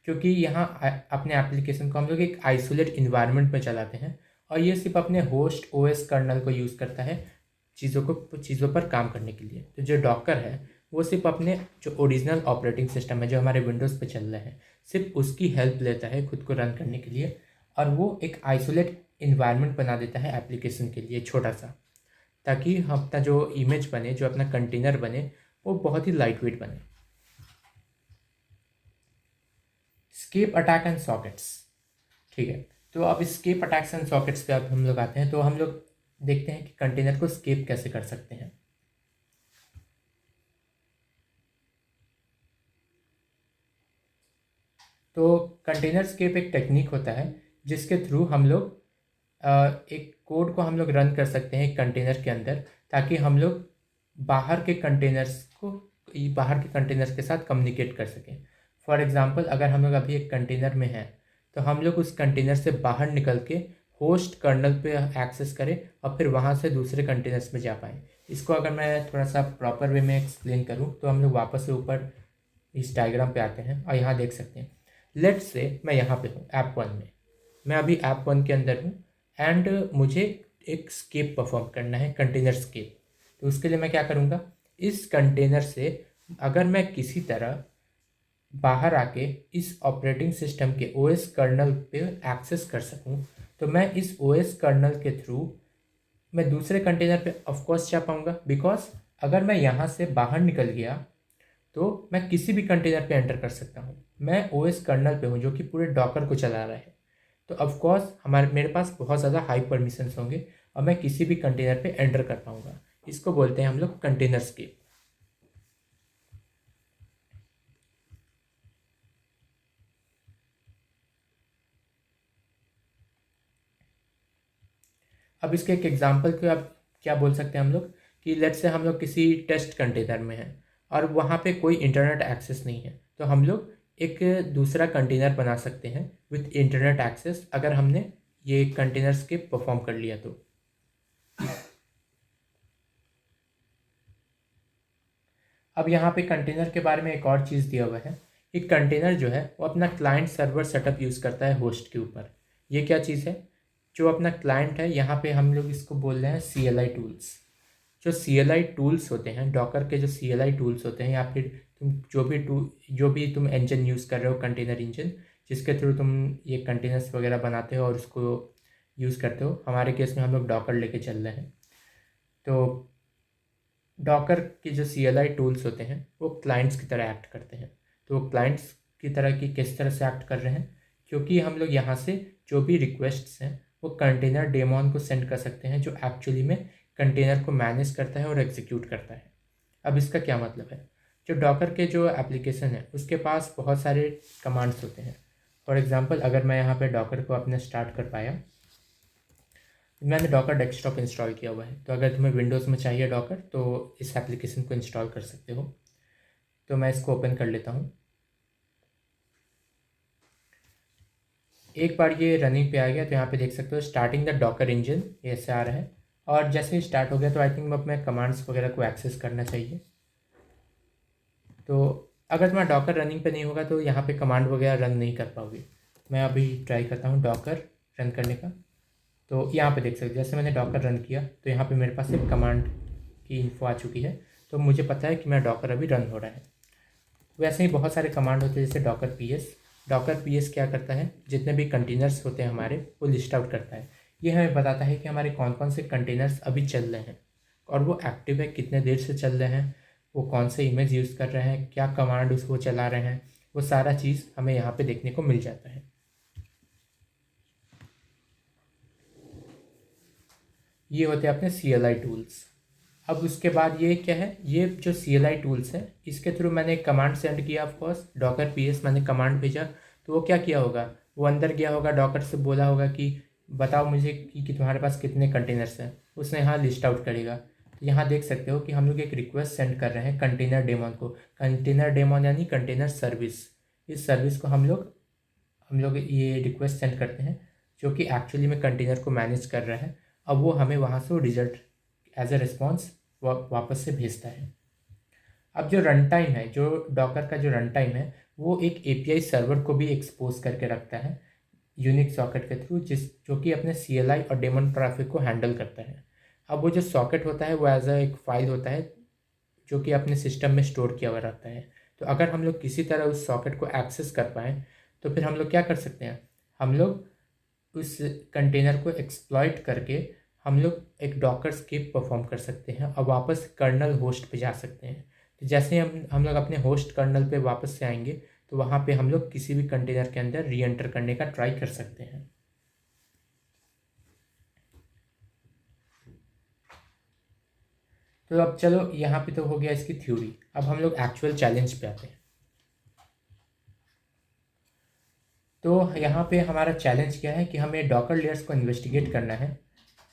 क्योंकि यहाँ अपने एप्लीकेशन को हम लोग एक आइसोलेट इन्वायरमेंट में चलाते हैं, और ये सिर्फ अपने होस्ट ओएस कर्नल को यूज़ करता है चीज़ों पर काम करने के लिए। तो जो डॉकर है वो सिर्फ अपने जो ओरिजिनल ऑपरेटिंग सिस्टम है जो हमारे विंडोज़ पे चल रहे हैं, सिर्फ उसकी हेल्प लेता है खुद को रन करने के लिए, और वो एक आइसोलेट इन्वायरमेंट बना देता है एप्लीकेशन के लिए छोटा सा, ताकि अपना जो इमेज बने, जो अपना कंटेनर बने, वो बहुत ही लाइट वेट बने। Escape attack and sockets. ठीक है, तो अब स्केप अटैक्स एंड सॉकेट्स पे अब हम लोग आते हैं। तो हम लोग देखते हैं कि कंटेनर को स्केप कैसे कर सकते हैं। तो कंटेनर स्केप एक टेक्निक होता है जिसके थ्रू हम लोग एक कोड को हम लोग रन कर सकते हैं एक कंटेनर के अंदर, ताकि हम लोग बाहर के कंटेनर्स के साथ कम्युनिकेट कर सकें। फॉर एग्जांपल, अगर हम लोग अभी एक कंटेनर में हैं तो हम लोग उस कंटेनर से बाहर निकल के होस्ट कर्नल पे एक्सेस करें और फिर वहाँ से दूसरे कंटेनर्स में जा पाएँ। इसको अगर मैं थोड़ा सा प्रॉपर वे में एक्सप्लेन करूँ तो हम लोग वापस से ऊपर इस डायग्राम पे आते हैं और यहाँ देख सकते हैं। लेट्स से मैं यहाँ पे हूँ ऐप 1 में, मैं अभी ऐप 1 के अंदर हूँ, एंड मुझे एक स्केप परफॉर्म करना है, कंटेनर स्केप। तो उसके लिए मैं क्या करूँगा, इस कंटेनर से अगर मैं किसी तरह बाहर आके इस ऑपरेटिंग सिस्टम के ओएस कर्नल पे एक्सेस कर सकूं, तो मैं इस ओएस कर्नल के थ्रू मैं दूसरे कंटेनर पे ऑफकोर्स जा पाऊंगा, बिकॉज अगर मैं यहाँ से बाहर निकल गया तो मैं किसी भी कंटेनर पे एंटर कर सकता हूँ। मैं ओएस कर्नल पे हूँ जो कि पूरे डॉकर को चला रहा है, तो ऑफकोर्स मेरे पास बहुत ज़्यादा हाई परमिशंस होंगे और मैं किसी भी कंटेनर पे एंटर कर पाऊंगा। इसको बोलते हैं हम लोग कंटेनर स्केप। अब इसके एक एग्जांपल को आप क्या बोल सकते हैं हम लोग, कि लेट्स से हम लोग किसी टेस्ट कंटेनर में हैं और वहाँ पे कोई इंटरनेट एक्सेस नहीं है, तो हम लोग एक दूसरा कंटेनर बना सकते हैं विथ इंटरनेट एक्सेस, अगर हमने ये कंटेनर्स के परफॉर्म कर लिया तो। अब यहाँ पे कंटेनर के बारे में एक और चीज़ दिया हुआ है। एक कंटेनर जो है वो अपना क्लाइंट सर्वर सेटअप यूज़ करता है होस्ट के ऊपर। ये क्या चीज़ है, जो अपना क्लाइंट है, यहाँ पे हम लोग इसको बोल रहे हैं CLI टूल्स। जो CLI टूल्स होते हैं, डॉकर के जो CLI टूल्स होते हैं, या फिर तुम जो भी तुम इंजन यूज़ कर रहे हो, कंटेनर इंजन, जिसके थ्रू तुम ये कंटेनर्स वगैरह बनाते हो और उसको यूज़ करते हो, हमारे केस में हम लोग डॉकर लेके चल रहे हैं। तो डॉकर के जो CLI टूल्स होते हैं वो क्लाइंट्स की तरह एक्ट करते हैं। तो वो क्लाइंट्स की तरह की किस तरह से एक्ट कर रहे हैं, क्योंकि हम लोग यहाँ से जो भी रिक्वेस्ट्स हैं वो कंटेनर डेमॉन को सेंड कर सकते हैं, जो एक्चुअली में कंटेनर को मैनेज करता है और एग्जीक्यूट करता है। अब इसका क्या मतलब है, जो डॉकर के जो एप्लीकेशन है उसके पास बहुत सारे कमांड्स होते हैं, फॉर एग्जांपल अगर मैं यहाँ पे डॉकर को अपने स्टार्ट कर पाया, मैंने डॉकर डेस्कटॉप इंस्टॉल किया हुआ है, तो अगर तुम्हें विंडोज़ में चाहिए डॉकर तो इस एप्लीकेशन को इंस्टॉल कर सकते हो। तो मैं इसको ओपन कर लेता हूँ। एक बार ये रनिंग पे आ गया तो यहाँ पे देख सकते हो स्टार्टिंग द डॉकर इंजन, ये ऐसे आ रहा है। और जैसे ही स्टार्ट हो गया तो आई थिंक अब मैं कमांड्स वगैरह को एक्सेस करना चाहिए। तो अगर तुम्हारा डॉकर रनिंग पे नहीं होगा तो यहाँ पे कमांड वगैरह रन नहीं कर पाओगे। मैं अभी ट्राई करता हूँ डॉकर रन करने का। तो यहाँ पे देख सकते हो जैसे मैंने डॉकर रन किया तो यहाँ पे मेरे पास एक कमांड की इन्फो आ चुकी है, तो मुझे पता है कि मेरा डॉकर अभी रन हो रहा है। वैसे ही बहुत सारे कमांड होते हैं जैसे डॉकर पीएस। डॉकर पीएस क्या करता है, जितने भी कंटेनर्स होते हैं हमारे वो लिस्ट आउट करता है। ये हमें बताता है कि हमारे कौन कौन से कंटेनर्स अभी चल रहे हैं और वो एक्टिव है, कितने देर से चल रहे हैं, वो कौन से इमेज यूज़ कर रहे हैं, क्या कमांड उसको चला रहे हैं, वो सारा चीज़ हमें यहाँ पे देखने को मिल जाता है। ये होते हैं अपने CLI टूल्स। अब उसके बाद ये क्या है, ये जो CLI टूल्स है इसके थ्रू मैंने एक कमांड सेंड किया, ऑफकोर्स डॉकर पीएस मैंने कमांड भेजा, तो वो क्या किया होगा, वो अंदर गया होगा, डॉकर से बोला होगा कि बताओ मुझे कि तुम्हारे पास कितने कंटेनर्स हैं, उसने यहाँ लिस्ट आउट करेगा। तो यहाँ देख सकते हो कि हम लोग एक रिक्वेस्ट सेंड कर रहे हैं कंटेनर डेमॉन को। कंटेनर डेमॉन यानी कंटेनर सर्विस। इस सर्विस को हम लोग ये रिक्वेस्ट सेंड करते हैं जो कि एक्चुअली में कंटेनर को मैनेज कर रहा है। अब वो हमें वहाँ से वो रिजल्ट एज ए रिस्पॉन्स वापस से भेजता है। अब जो रन टाइम है, जो डॉकर का जो रन टाइम है, वो एक API सर्वर को भी एक्सपोज करके रखता है यूनिक सॉकेट के थ्रू, जो कि अपने CLI और डेमन ट्रैफिक को हैंडल करता है। अब वो जो सॉकेट होता है वो एज अ एक फाइल होता है जो कि अपने सिस्टम में स्टोर किया हुआ रहता है। तो अगर हम लोग किसी तरह उस सॉकेट को एक्सेस कर पाएँ तो फिर हम लोग क्या कर सकते हैं, हम लोग उस कंटेनर को एक्सप्लॉइट करके हम लोग एक डॉकर स्क्रिप्ट परफॉर्म कर सकते हैं और वापस कर्नल होस्ट पे जा सकते हैं। तो जैसे हम लोग अपने होस्ट कर्नल पे वापस से आएंगे तो वहाँ पे हम लोग किसी भी कंटेनर के अंदर री एंटर करने का ट्राई कर सकते हैं। तो अब चलो यहाँ पे तो हो गया इसकी थ्योरी, अब हम लोग एक्चुअल चैलेंज पे आते हैं। तो यहाँ पे हमारा चैलेंज क्या है कि हमें डॉकर लेयर्स को इन्वेस्टिगेट करना है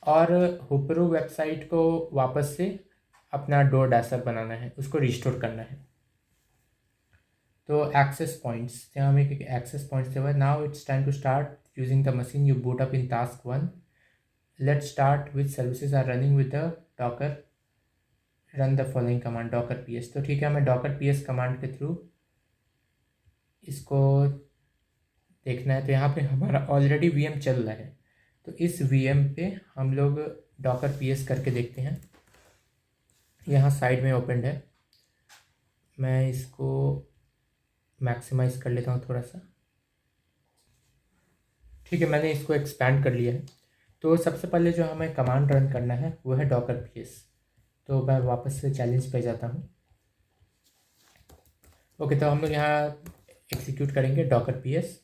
और हुपरू वेबसाइट को वापस से अपना डोर डैशर बनाना है, उसको रिस्टोर करना है। तो एक्सेस पॉइंट्स, यहाँ हमें एक्सेस पॉइंट्स दिया हुआ है। Now it's time to start using the machine you boot up in task 1। Let's start with services are running with the docker, run the following command docker PS. तो ठीक है, हमें docker PS command के through इसको देखना है। तो यहाँ पे हमारा ऑलरेडी VM चल रहा है, तो इस VM पे हम लोग डॉकर पीएस करके देखते हैं। यहाँ साइड में ओपन है, मैं इसको मैक्सिमाइज़ कर लेता हूँ थोड़ा सा। ठीक है, मैंने इसको एक्सपैंड कर लिया है। तो सबसे पहले जो हमें कमांड रन करना है वो है डॉकर पीएस। तो मैं वापस से चैलेंज पे जाता हूँ। ओके, तो हम लोग यहाँ एग्जीक्यूट करेंगे डॉकर पीएस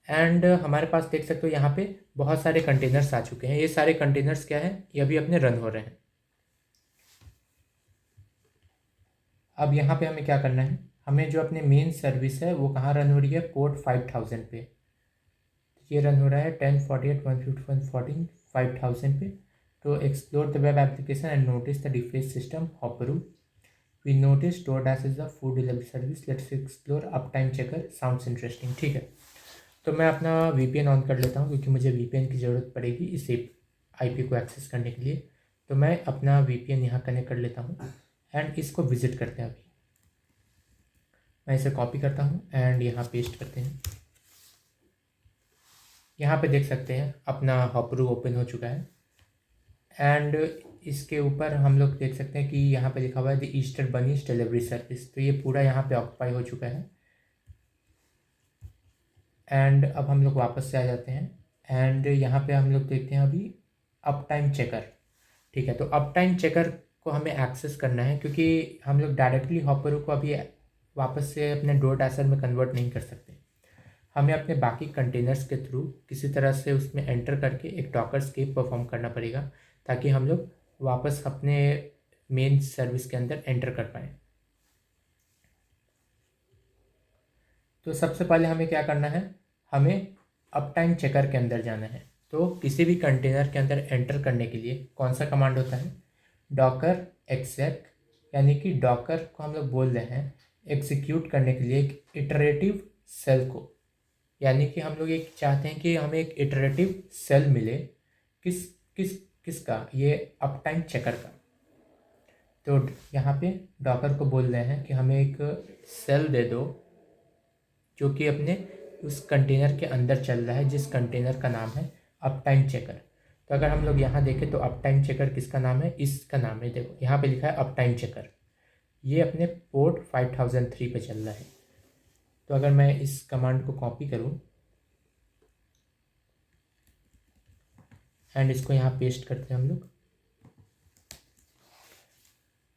एंड हमारे पास देख सकते हो यहाँ पे बहुत सारे कंटेनर्स आ चुके हैं। ये सारे कंटेनर्स क्या है, ये अभी अपने रन हो रहे हैं। अब यहाँ पे हमें क्या करना है, हमें जो अपने मेन सर्विस है वो कहाँ रन हो रही है, पोर्ट 5000 पे। ये रन हो रहा है 1048.151.14 5000 पे। तो explore the web application and notice the deface system हॉपरू। We notice DoorDash is the food delivery service, let's explore uptime checker, sounds interesting. ठीक है, तो मैं अपना VPN ऑन कर लेता हूँ क्योंकि मुझे VPN की ज़रूरत पड़ेगी इस IP को एक्सेस करने के लिए। तो मैं अपना VPN यहाँ कनेक्ट कर लेता हूँ एंड इसको विजिट करते हैं। अभी मैं इसे कॉपी करता हूँ एंड यहाँ पेस्ट करते हैं। यहाँ पे देख सकते हैं अपना हॉपरू ओपन हो चुका है एंड इसके ऊपर हम लोग देख सकते हैं कि यहाँ पे लिखा हुआ है the Easter bunnies delivery service. तो ये पूरा यहाँ पे ऑक्यूपाई हो चुका है एंड अब हम लोग वापस से आ जाते हैं एंड यहाँ पे हम लोग देखते हैं अभी अप टाइम चेकर। ठीक है, तो अप टाइम चेकर को हमें एक्सेस करना है क्योंकि हम लोग डायरेक्टली हॉपरू को अभी वापस से अपने डोर डैशर में कन्वर्ट नहीं कर सकते। हमें अपने बाकी कंटेनर्स के थ्रू किसी तरह से उसमें एंटर करके एक डॉकर स्क्रिप्ट परफॉर्म करना पड़ेगा ताकि हम लोग वापस अपने मेन सर्विस के अंदर एंटर कर पाएँ। तो सबसे पहले हमें क्या करना है, हमें अप टाइम चेकर के अंदर जाना है। तो किसी भी कंटेनर के अंदर एंटर करने के लिए कौन सा कमांड होता है, डॉकर एक्सेक, यानी कि डॉकर को हम लोग बोल रहे हैं एग्जीक्यूट करने के लिए एक इटरेटिव सेल को, यानी कि हम लोग एक चाहते हैं कि हमें एक इटरेटिव सेल मिले किस किस किसका, ये अप टाइम चेकर का। तो यहाँ पे डॉकर को बोल रहे हैं कि हमें एक सेल दे दो जो कि अपने उस कंटेनर के अंदर चल रहा है, जिस कंटेनर का नाम है अप टाइम चेकर। तो अगर हम लोग यहाँ देखें तो अप टाइम चेकर किसका नाम है, इसका नाम है। देखो यहाँ पे लिखा है अप टाइम चेकर, ये अपने पोर्ट 5003 पे चल रहा है। तो अगर मैं इस कमांड को कॉपी करूँ एंड इसको यहाँ पेस्ट करते हैं हम लोग,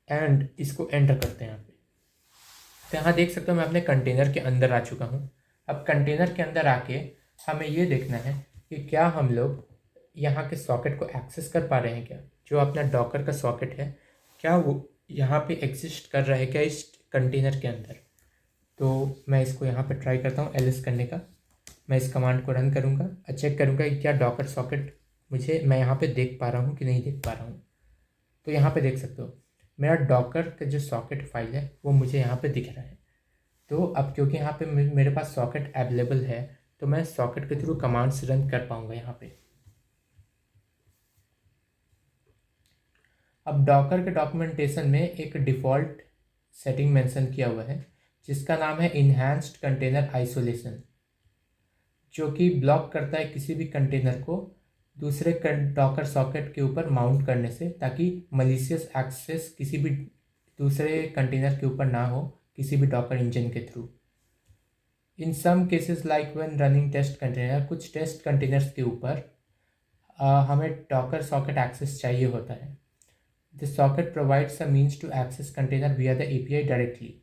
एंड इसको एंटर करते हैं यहाँ पे, तो यहाँ देख सकते हो मैं अपने कंटेनर के अंदर आ चुका हूँ। अब कंटेनर के अंदर आके हमें ये देखना है कि क्या हम लोग यहाँ के सॉकेट को एक्सेस कर पा रहे हैं क्या, जो अपना डॉकर का सॉकेट है क्या वो यहाँ पे एग्जिस्ट कर रहा है क्या इस कंटेनर के अंदर। तो मैं इसको यहाँ पे ट्राई करता हूँ एलिस करने का। मैं इस कमांड को रन करूँगा और चेक करूँगा कि क्या डॉकर सॉकेट मैं यहाँ पे देख पा रहा हूँ कि नहीं देख पा रहा हूँ। तो यहाँ पे देख सकते हो मेरा डॉकर का जो सॉकेट फाइल है वो मुझे यहाँ पे दिख रहा है। तो अब क्योंकि यहाँ पे मेरे पास सॉकेट अवेलेबल है तो मैं सॉकेट के थ्रू कमांड्स रन कर पाऊँगा यहाँ पे। अब डॉकर के डॉक्यूमेंटेशन में एक डिफ़ॉल्ट सेटिंग मेंशन किया हुआ है जिसका नाम है इन्हांस्ड कंटेनर आइसोलेशन, जो कि ब्लॉक करता है किसी भी कंटेनर को दूसरे डॉकर सॉकेट के ऊपर माउंट करने से, ताकि मलिशियस एक्सेस किसी भी दूसरे कंटेनर के ऊपर ना हो किसी भी डॉकर इंजन के through. In some cases like when running test container, कुछ टेस्ट कंटेनर्स के ऊपर हमें डॉकर सॉकेट एक्सेस चाहिए होता है। The socket provides a means to access container via the API directly.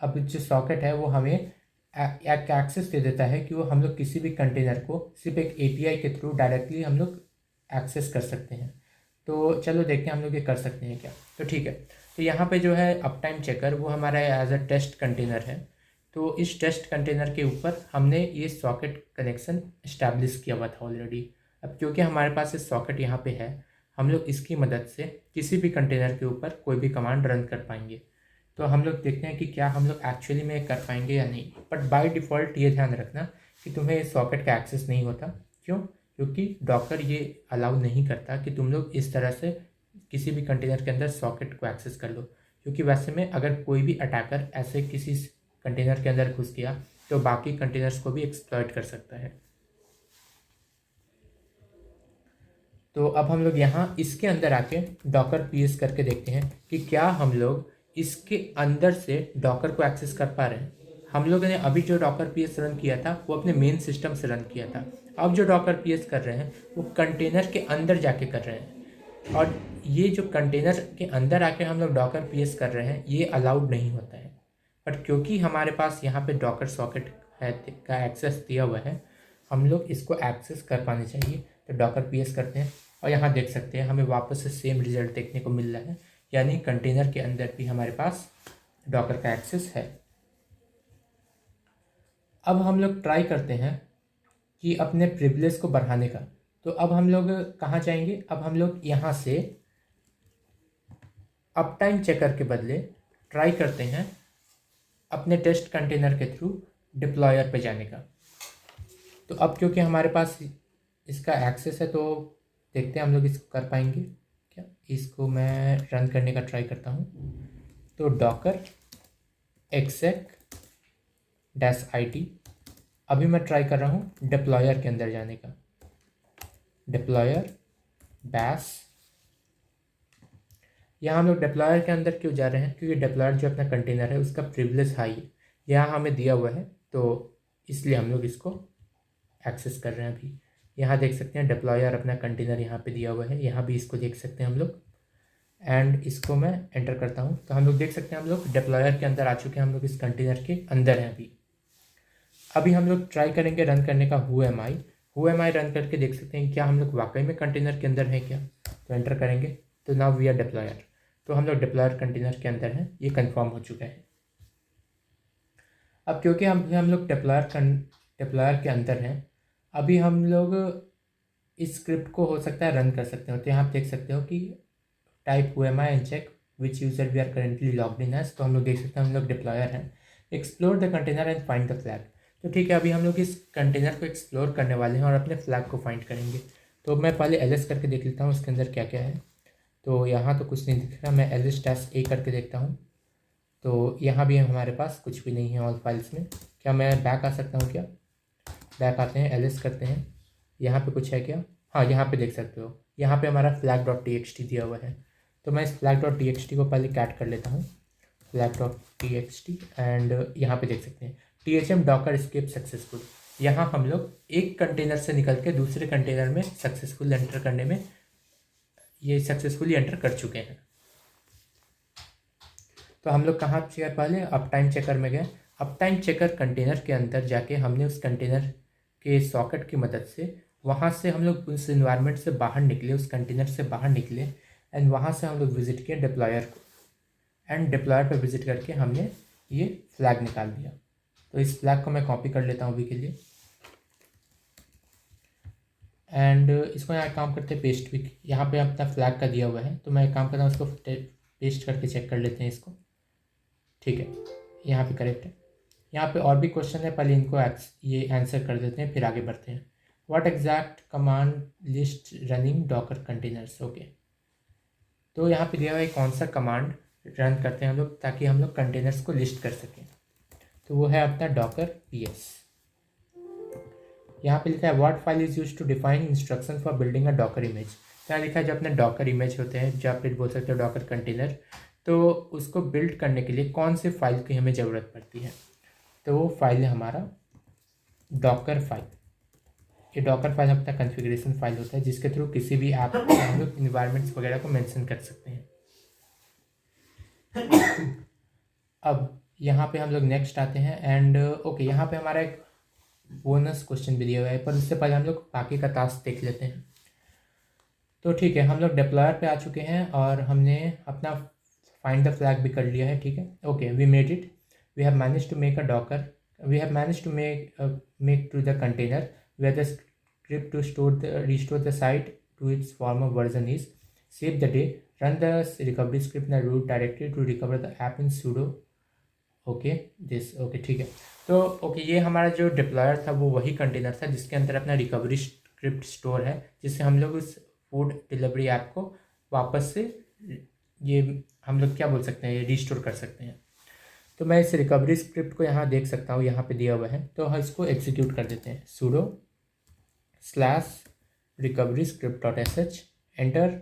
अब जो सॉकेट है वो हमें एक एक्सेस दे देता है कि वो हम लोग किसी भी कंटेनर को सिर्फ एक एपीआई के थ्रू डायरेक्टली हम लोग एक्सेस कर सकते हैं। तो चलो देखते हैं हम लोग ये कर सकते हैं क्या। तो ठीक है, तो यहाँ पे जो है अप टाइम चेकर वो हमारा एज अ टेस्ट कंटेनर है। तो इस टेस्ट कंटेनर के ऊपर हमने ये सॉकेट कनेक्शन इस्टेब्लिश किया हुआ था ऑलरेडी। अब क्योंकि हमारे पास ये सॉकेट यहाँ पे है, हम लोग इसकी मदद से किसी भी कंटेनर के ऊपर कोई भी कमांड रन कर पाएंगे। तो हम लोग देखते हैं कि क्या हम लोग एक्चुअली में कर पाएंगे या नहीं। बट बाय डिफ़ॉल्ट ये ध्यान रखना कि तुम्हें इस सॉकेट का एक्सेस नहीं होता। क्यों? क्योंकि डॉकर ये अलाउ नहीं करता कि तुम लोग इस तरह से किसी भी कंटेनर के अंदर सॉकेट को एक्सेस कर लो, क्योंकि वैसे में अगर कोई भी अटैकर ऐसे किसी कंटेनर के अंदर घुस गया तो बाकी कंटेनर्स को भी एक्सप्लॉइट कर सकता है। तो अब हम लोग यहाँ इसके अंदर आके डॉकर पीएस करके देखते हैं कि क्या हम लोग इसके अंदर से डॉकर को एक्सेस कर पा रहे हैं। हम लोगों ने अभी जो डॉकर पीएस रन किया था वो अपने मेन सिस्टम से रन किया था। अब जो डॉकर पीएस कर रहे हैं वो कंटेनर के अंदर जाके कर रहे हैं, और ये जो कंटेनर के अंदर आके हम लोग डॉकर पीएस कर रहे हैं ये अलाउड नहीं होता है। बट क्योंकि हमारे पास यहाँ पे डॉकर सॉकेट है का एक्सेस दिया हुआ है, हम लोग इसको एक्सेस कर पाने चाहिए। तो डॉकर पीएस करते हैं और यहाँ देख सकते हैं हमें वापस से सेम रिजल्ट देखने को मिल रहा है, यानी कंटेनर के अंदर भी हमारे पास डॉकर का एक्सेस है। अब हम लोग ट्राई करते हैं कि अपने प्रिविलेज को बढ़ाने का। तो अब हम लोग कहाँ जाएंगे, अब हम लोग यहाँ से अप टाइम चेकर के बदले ट्राई करते हैं अपने टेस्ट कंटेनर के थ्रू डिप्लॉयर पे जाने का। तो अब क्योंकि हमारे पास इसका एक्सेस है तो देखते हैं हम लोग इसको कर पाएंगे क्या। इसको मैं रन करने का ट्राई करता हूँ। तो डॉकर एक्सेक -it, अभी मैं ट्राई कर रहा हूँ डिप्लॉयर के अंदर जाने का। डिप्लॉयर बैश, यहाँ हम लोग डिप्लॉयर के अंदर क्यों जा रहे हैं, क्योंकि डिप्लॉयर जो अपना कंटेनर है उसका प्रिविलेज हाई यहाँ हमें दिया हुआ है, तो इसलिए हम लोग इसको एक्सेस कर रहे हैं। अभी यहाँ देख सकते हैं डिप्लॉयर अपना कंटेनर यहाँ पे दिया हुआ है, यहाँ भी इसको देख सकते हैं हम लोग। एंड इसको मैं एंटर करता हूँ तो हम लोग देख सकते हैं हम लोग डिप्लॉयर के अंदर आ चुके हैं, हम लोग इस कंटेनर के अंदर हैं अभी हम लोग ट्राई करेंगे रन करने का हु एम आई रन करके देख सकते हैं क्या हम लोग वाकई में कंटेनर के अंदर हैं क्या। तो एंटर करेंगे तो नाउ वी आर डिप्लॉयर, तो हम लोग डिप्लॉयर कंटेनर के अंदर हैं, ये कंफर्म हो चुका है। अब क्योंकि हम लोग डिप्लॉयर डिप्लॉयर के अंदर हैं। अभी हम लोग इस स्क्रिप्ट को हो सकता है रन कर सकते हो। तो यहाँ आप देख सकते हो कि type whoami and check which user we are currently logged in as. तो हम लोग देख सकते हैं हम लोग डिप्लॉयर हैं। Explore the container and find the flag. तो ठीक है, अभी हम लोग इस कंटेनर को एक्सप्लोर करने वाले हैं और अपने फ्लैग को फाइंड करेंगे। तो मैं पहले ls करके देख लेता हूँ इसके अंदर क्या क्या है। तो यहाँ तो कुछ नहीं दिख रहा, मैं ls-a करके देखता हूँ। तो यहाँ भी हमारे पास कुछ भी नहीं है ऑल फाइल्स में। क्या मैं बैक आ सकता हूँ? क्या बैक आते हैं, ls करते हैं, यहाँ पे कुछ है क्या? हाँ, यहाँ पे देख सकते हो, यहाँ पे हमारा flag.txt दिया हुआ है। तो मैं इस flag.txt को पहले कैट कर लेता हूँ, flag.txt, एंड यहाँ पे देख सकते हैं thm docker escape सक्सेसफुल। यहाँ हम लोग एक कंटेनर से निकल के दूसरे कंटेनर में सक्सेसफुल एंटर करने में ये सक्सेसफुली एंटर कर चुके हैं। तो हम लोग कहाँ गए? पहले अप टाइम चेकर में गए। अप टाइम चेकर कंटेनर के अंदर जाके हमने उस कंटेनर के सॉकेट की मदद से वहाँ से हम लोग उस इन्वायरमेंट से बाहर निकले, उस कंटेनर से बाहर निकले, एंड वहाँ से हम लोग विज़िट किए डिप्लॉयर को, एंड डिप्लॉयर पर विज़िट करके हमने ये फ्लैग निकाल दिया। तो इस फ्लैग को मैं कॉपी कर लेता हूँ अभी के लिए, एंड इसको यहाँ काम करते हैं पेस्ट भी। यहाँ पे अपना फ्लैग का दिया हुआ है, तो मैं एक काम करता हूँ इसको पेस्ट करके चेक कर लेते हैं इसको। ठीक है, यहाँ पे करेक्ट है। यहाँ पे और भी क्वेश्चन है, पहले इनको ये आंसर कर देते हैं फिर आगे बढ़ते हैं। What exact command list running Docker containers. Okay, तो यहाँ पे दिया हुआ है कौन सा कमांड रन करते हैं हम लोग ताकि हम लोग कंटेनर्स को लिस्ट कर सकें। तो वो है अपना डॉकर ps। यहाँ पे लिखा है what file is use to define instruction for building a docker image. यहाँ लिखा है जो अपने डॉकर इमेज होते हैं, जो आप बोल सकते हो डॉकर कंटेनर, तो उसको बिल्ड करने के लिए कौन से फाइल की हमें ज़रूरत पड़ती है। तो वो फाइल है हमारा डॉकर फाइल। ये डॉकर फाइल अपना कॉन्फ़िगरेशन फाइल होता है जिसके थ्रू किसी भी ऐप में हम लोग इन्वायरमेंट्स वगैरह को मेंशन कर सकते हैं। अब यहाँ पे हम लोग नेक्स्ट आते हैं, एंड ओके, यहाँ पे हमारा एक बोनस क्वेश्चन भी दिया हुआ है, पर उससे पहले हम लोग बाकी का टास्क देख लेते हैं। तो ठीक है, हम लोग डिप्लॉयर पे आ चुके हैं और हमने अपना फाइंड द फ्लैग भी कर लिया है। ठीक है, okay, we made it, we have manage to make a docker, we have manage to make to the container where the script to restore the site to its former version is save the day, run the recovery script in the root directory to recover the app in sudo okay this. Okay ठीक है, तो okay ये हमारा जो deployer था वो वही container था जिसके अंदर अपना रिकवरी स्क्रिप्ट स्टोर है, जिससे हम लोग उस फूड डिलीवरी ऐप को वापस से ये हम लोग क्या बोल सकते हैं, ये रिस्टोर कर सकते हैं। तो मैं इस रिकवरी स्क्रिप्ट को यहाँ देख सकता हूँ, यहाँ पे दिया हुआ है, तो हम इसको एग्जीक्यूट कर देते हैं। sudo /recovery script.sh enter,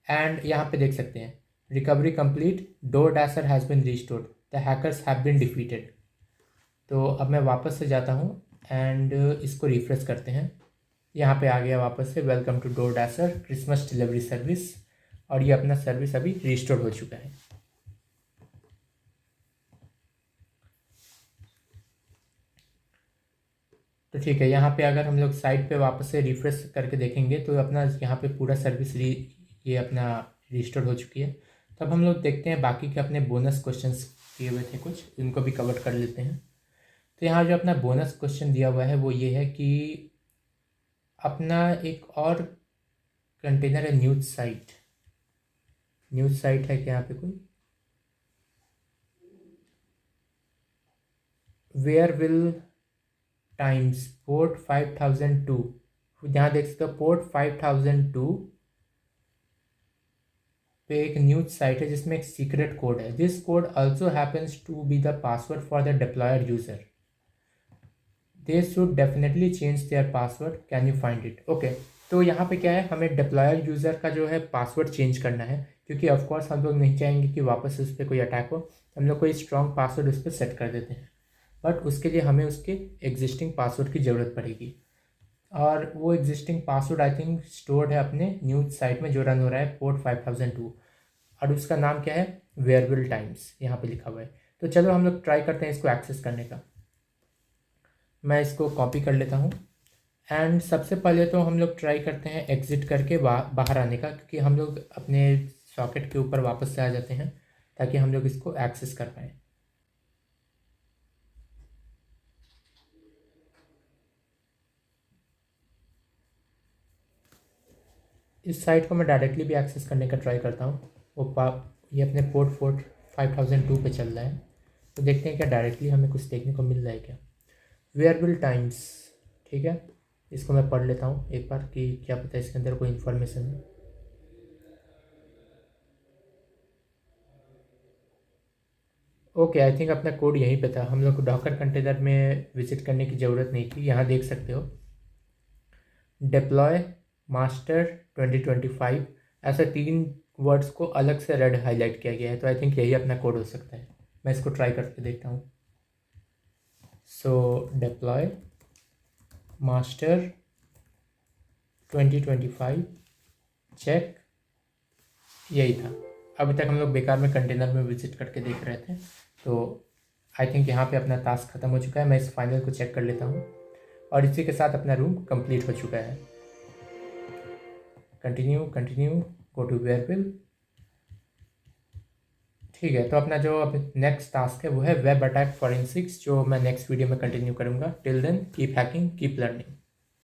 and यहाँ पे देख सकते हैं recovery complete, door dasher has been restored, the hackers have been defeated. तो अब मैं वापस से जाता हूँ एंड इसको रिफ्रेश करते हैं। यहाँ पे आ गया वापस से welcome to Door Dasher Christmas delivery service, और ये अपना सर्विस अभी रिस्टोर हो चुका है। तो ठीक है, यहाँ पे अगर हम लोग साइट पे वापस से रिफ्रेश करके देखेंगे तो अपना यहाँ पे पूरा सर्विस ये अपना रिस्टोर हो चुकी है। तो अब हम लोग देखते हैं बाकी के अपने बोनस क्वेश्चंस दिए हुए थे कुछ, इनको भी कवर कर लेते हैं। तो यहाँ जो अपना बोनस क्वेश्चन दिया हुआ है वो ये है कि अपना एक और कंटेनर है न्यूज़ साइट। न्यूज़ साइट है क्या यहाँ पे कोई? वेयर विल टाइम्स पोर्ट 5002, यहाँ देख सकते हो पोर्ट 5002 पे एक न्यूज साइट है जिसमें एक सीक्रेट कोड है। This code also happens to be the password for the deployer user, they should definitely change their password, can you find it. Okay, तो यहाँ पे क्या है, हमें डिप्लॉयर यूज़र का जो है पासवर्ड चेंज करना है, क्योंकि ऑफकोर्स हम लोग नहीं चाहेंगे कि वापस उस पर कोई अटैक हो। हम लोग कोई स्ट्रॉन्ग पासवर्ड उस पर सेट कर देते हैं, बट उसके लिए हमें उसके एग्जिस्टिंग पासवर्ड की ज़रूरत पड़ेगी, और वो existing password I think stored है अपने न्यूज़ साइट में जो रन हो रहा है पोर्ट 5002, और उसका नाम क्या है, वेयरविल टाइम्स, यहाँ पे लिखा हुआ है। तो चलो हम लोग ट्राई करते हैं इसको एक्सेस करने का। मैं इसको कॉपी कर लेता हूँ, एंड सबसे पहले तो हम लोग ट्राई करते हैं एग्ज़िट करके बाहर आने का, क्योंकि हम लोग अपने सॉकेट के ऊपर वापस से आ जाते हैं ताकि हम लोग इसको एक्सेस कर पाएँ। इस साइट को मैं डायरेक्टली भी एक्सेस करने का ट्राई करता हूँ। ये अपने पोर्ट 5002 पे चल रहा है, तो देखते हैं क्या डायरेक्टली हमें कुछ देखने को मिल रहा है क्या। वेयरबल टाइम्स, ठीक है, इसको मैं पढ़ लेता हूँ एक बार कि क्या पता इसके अंदर कोई इन्फॉर्मेशन है। ओके, आई थिंक अपना कोड यहीं पे था, हम लोग को डॉकर कंटेनर में विजिट करने की ज़रूरत नहीं थी। यहाँ देख सकते हो डिप्लॉय मास्टर 2025, ऐसे 3 वर्ड्स को अलग से रेड हाईलाइट किया गया है, तो आई थिंक यही अपना कोड हो सकता है। मैं इसको ट्राई करके देखता हूँ। सो डिप्लॉय मास्टर 2025 चेक, यही था। अभी तक हम लोग बेकार में कंटेनर में विजिट करके देख रहे थे, तो आई थिंक यहाँ पे अपना टास्क ख़त्म हो चुका है। मैं इस फाइनल को चेक कर लेता हूँ और इसी के साथ अपना रूम कंप्लीट हो चुका है। Continue go to wearable. ठीक है, तो अपना जो अब नेक्स्ट टास्क है वो है वेब अटैक फॉरेंसिक्स, जो मैं नेक्स्ट वीडियो में कंटिन्यू करूँगा। Till then keep hacking, keep learning.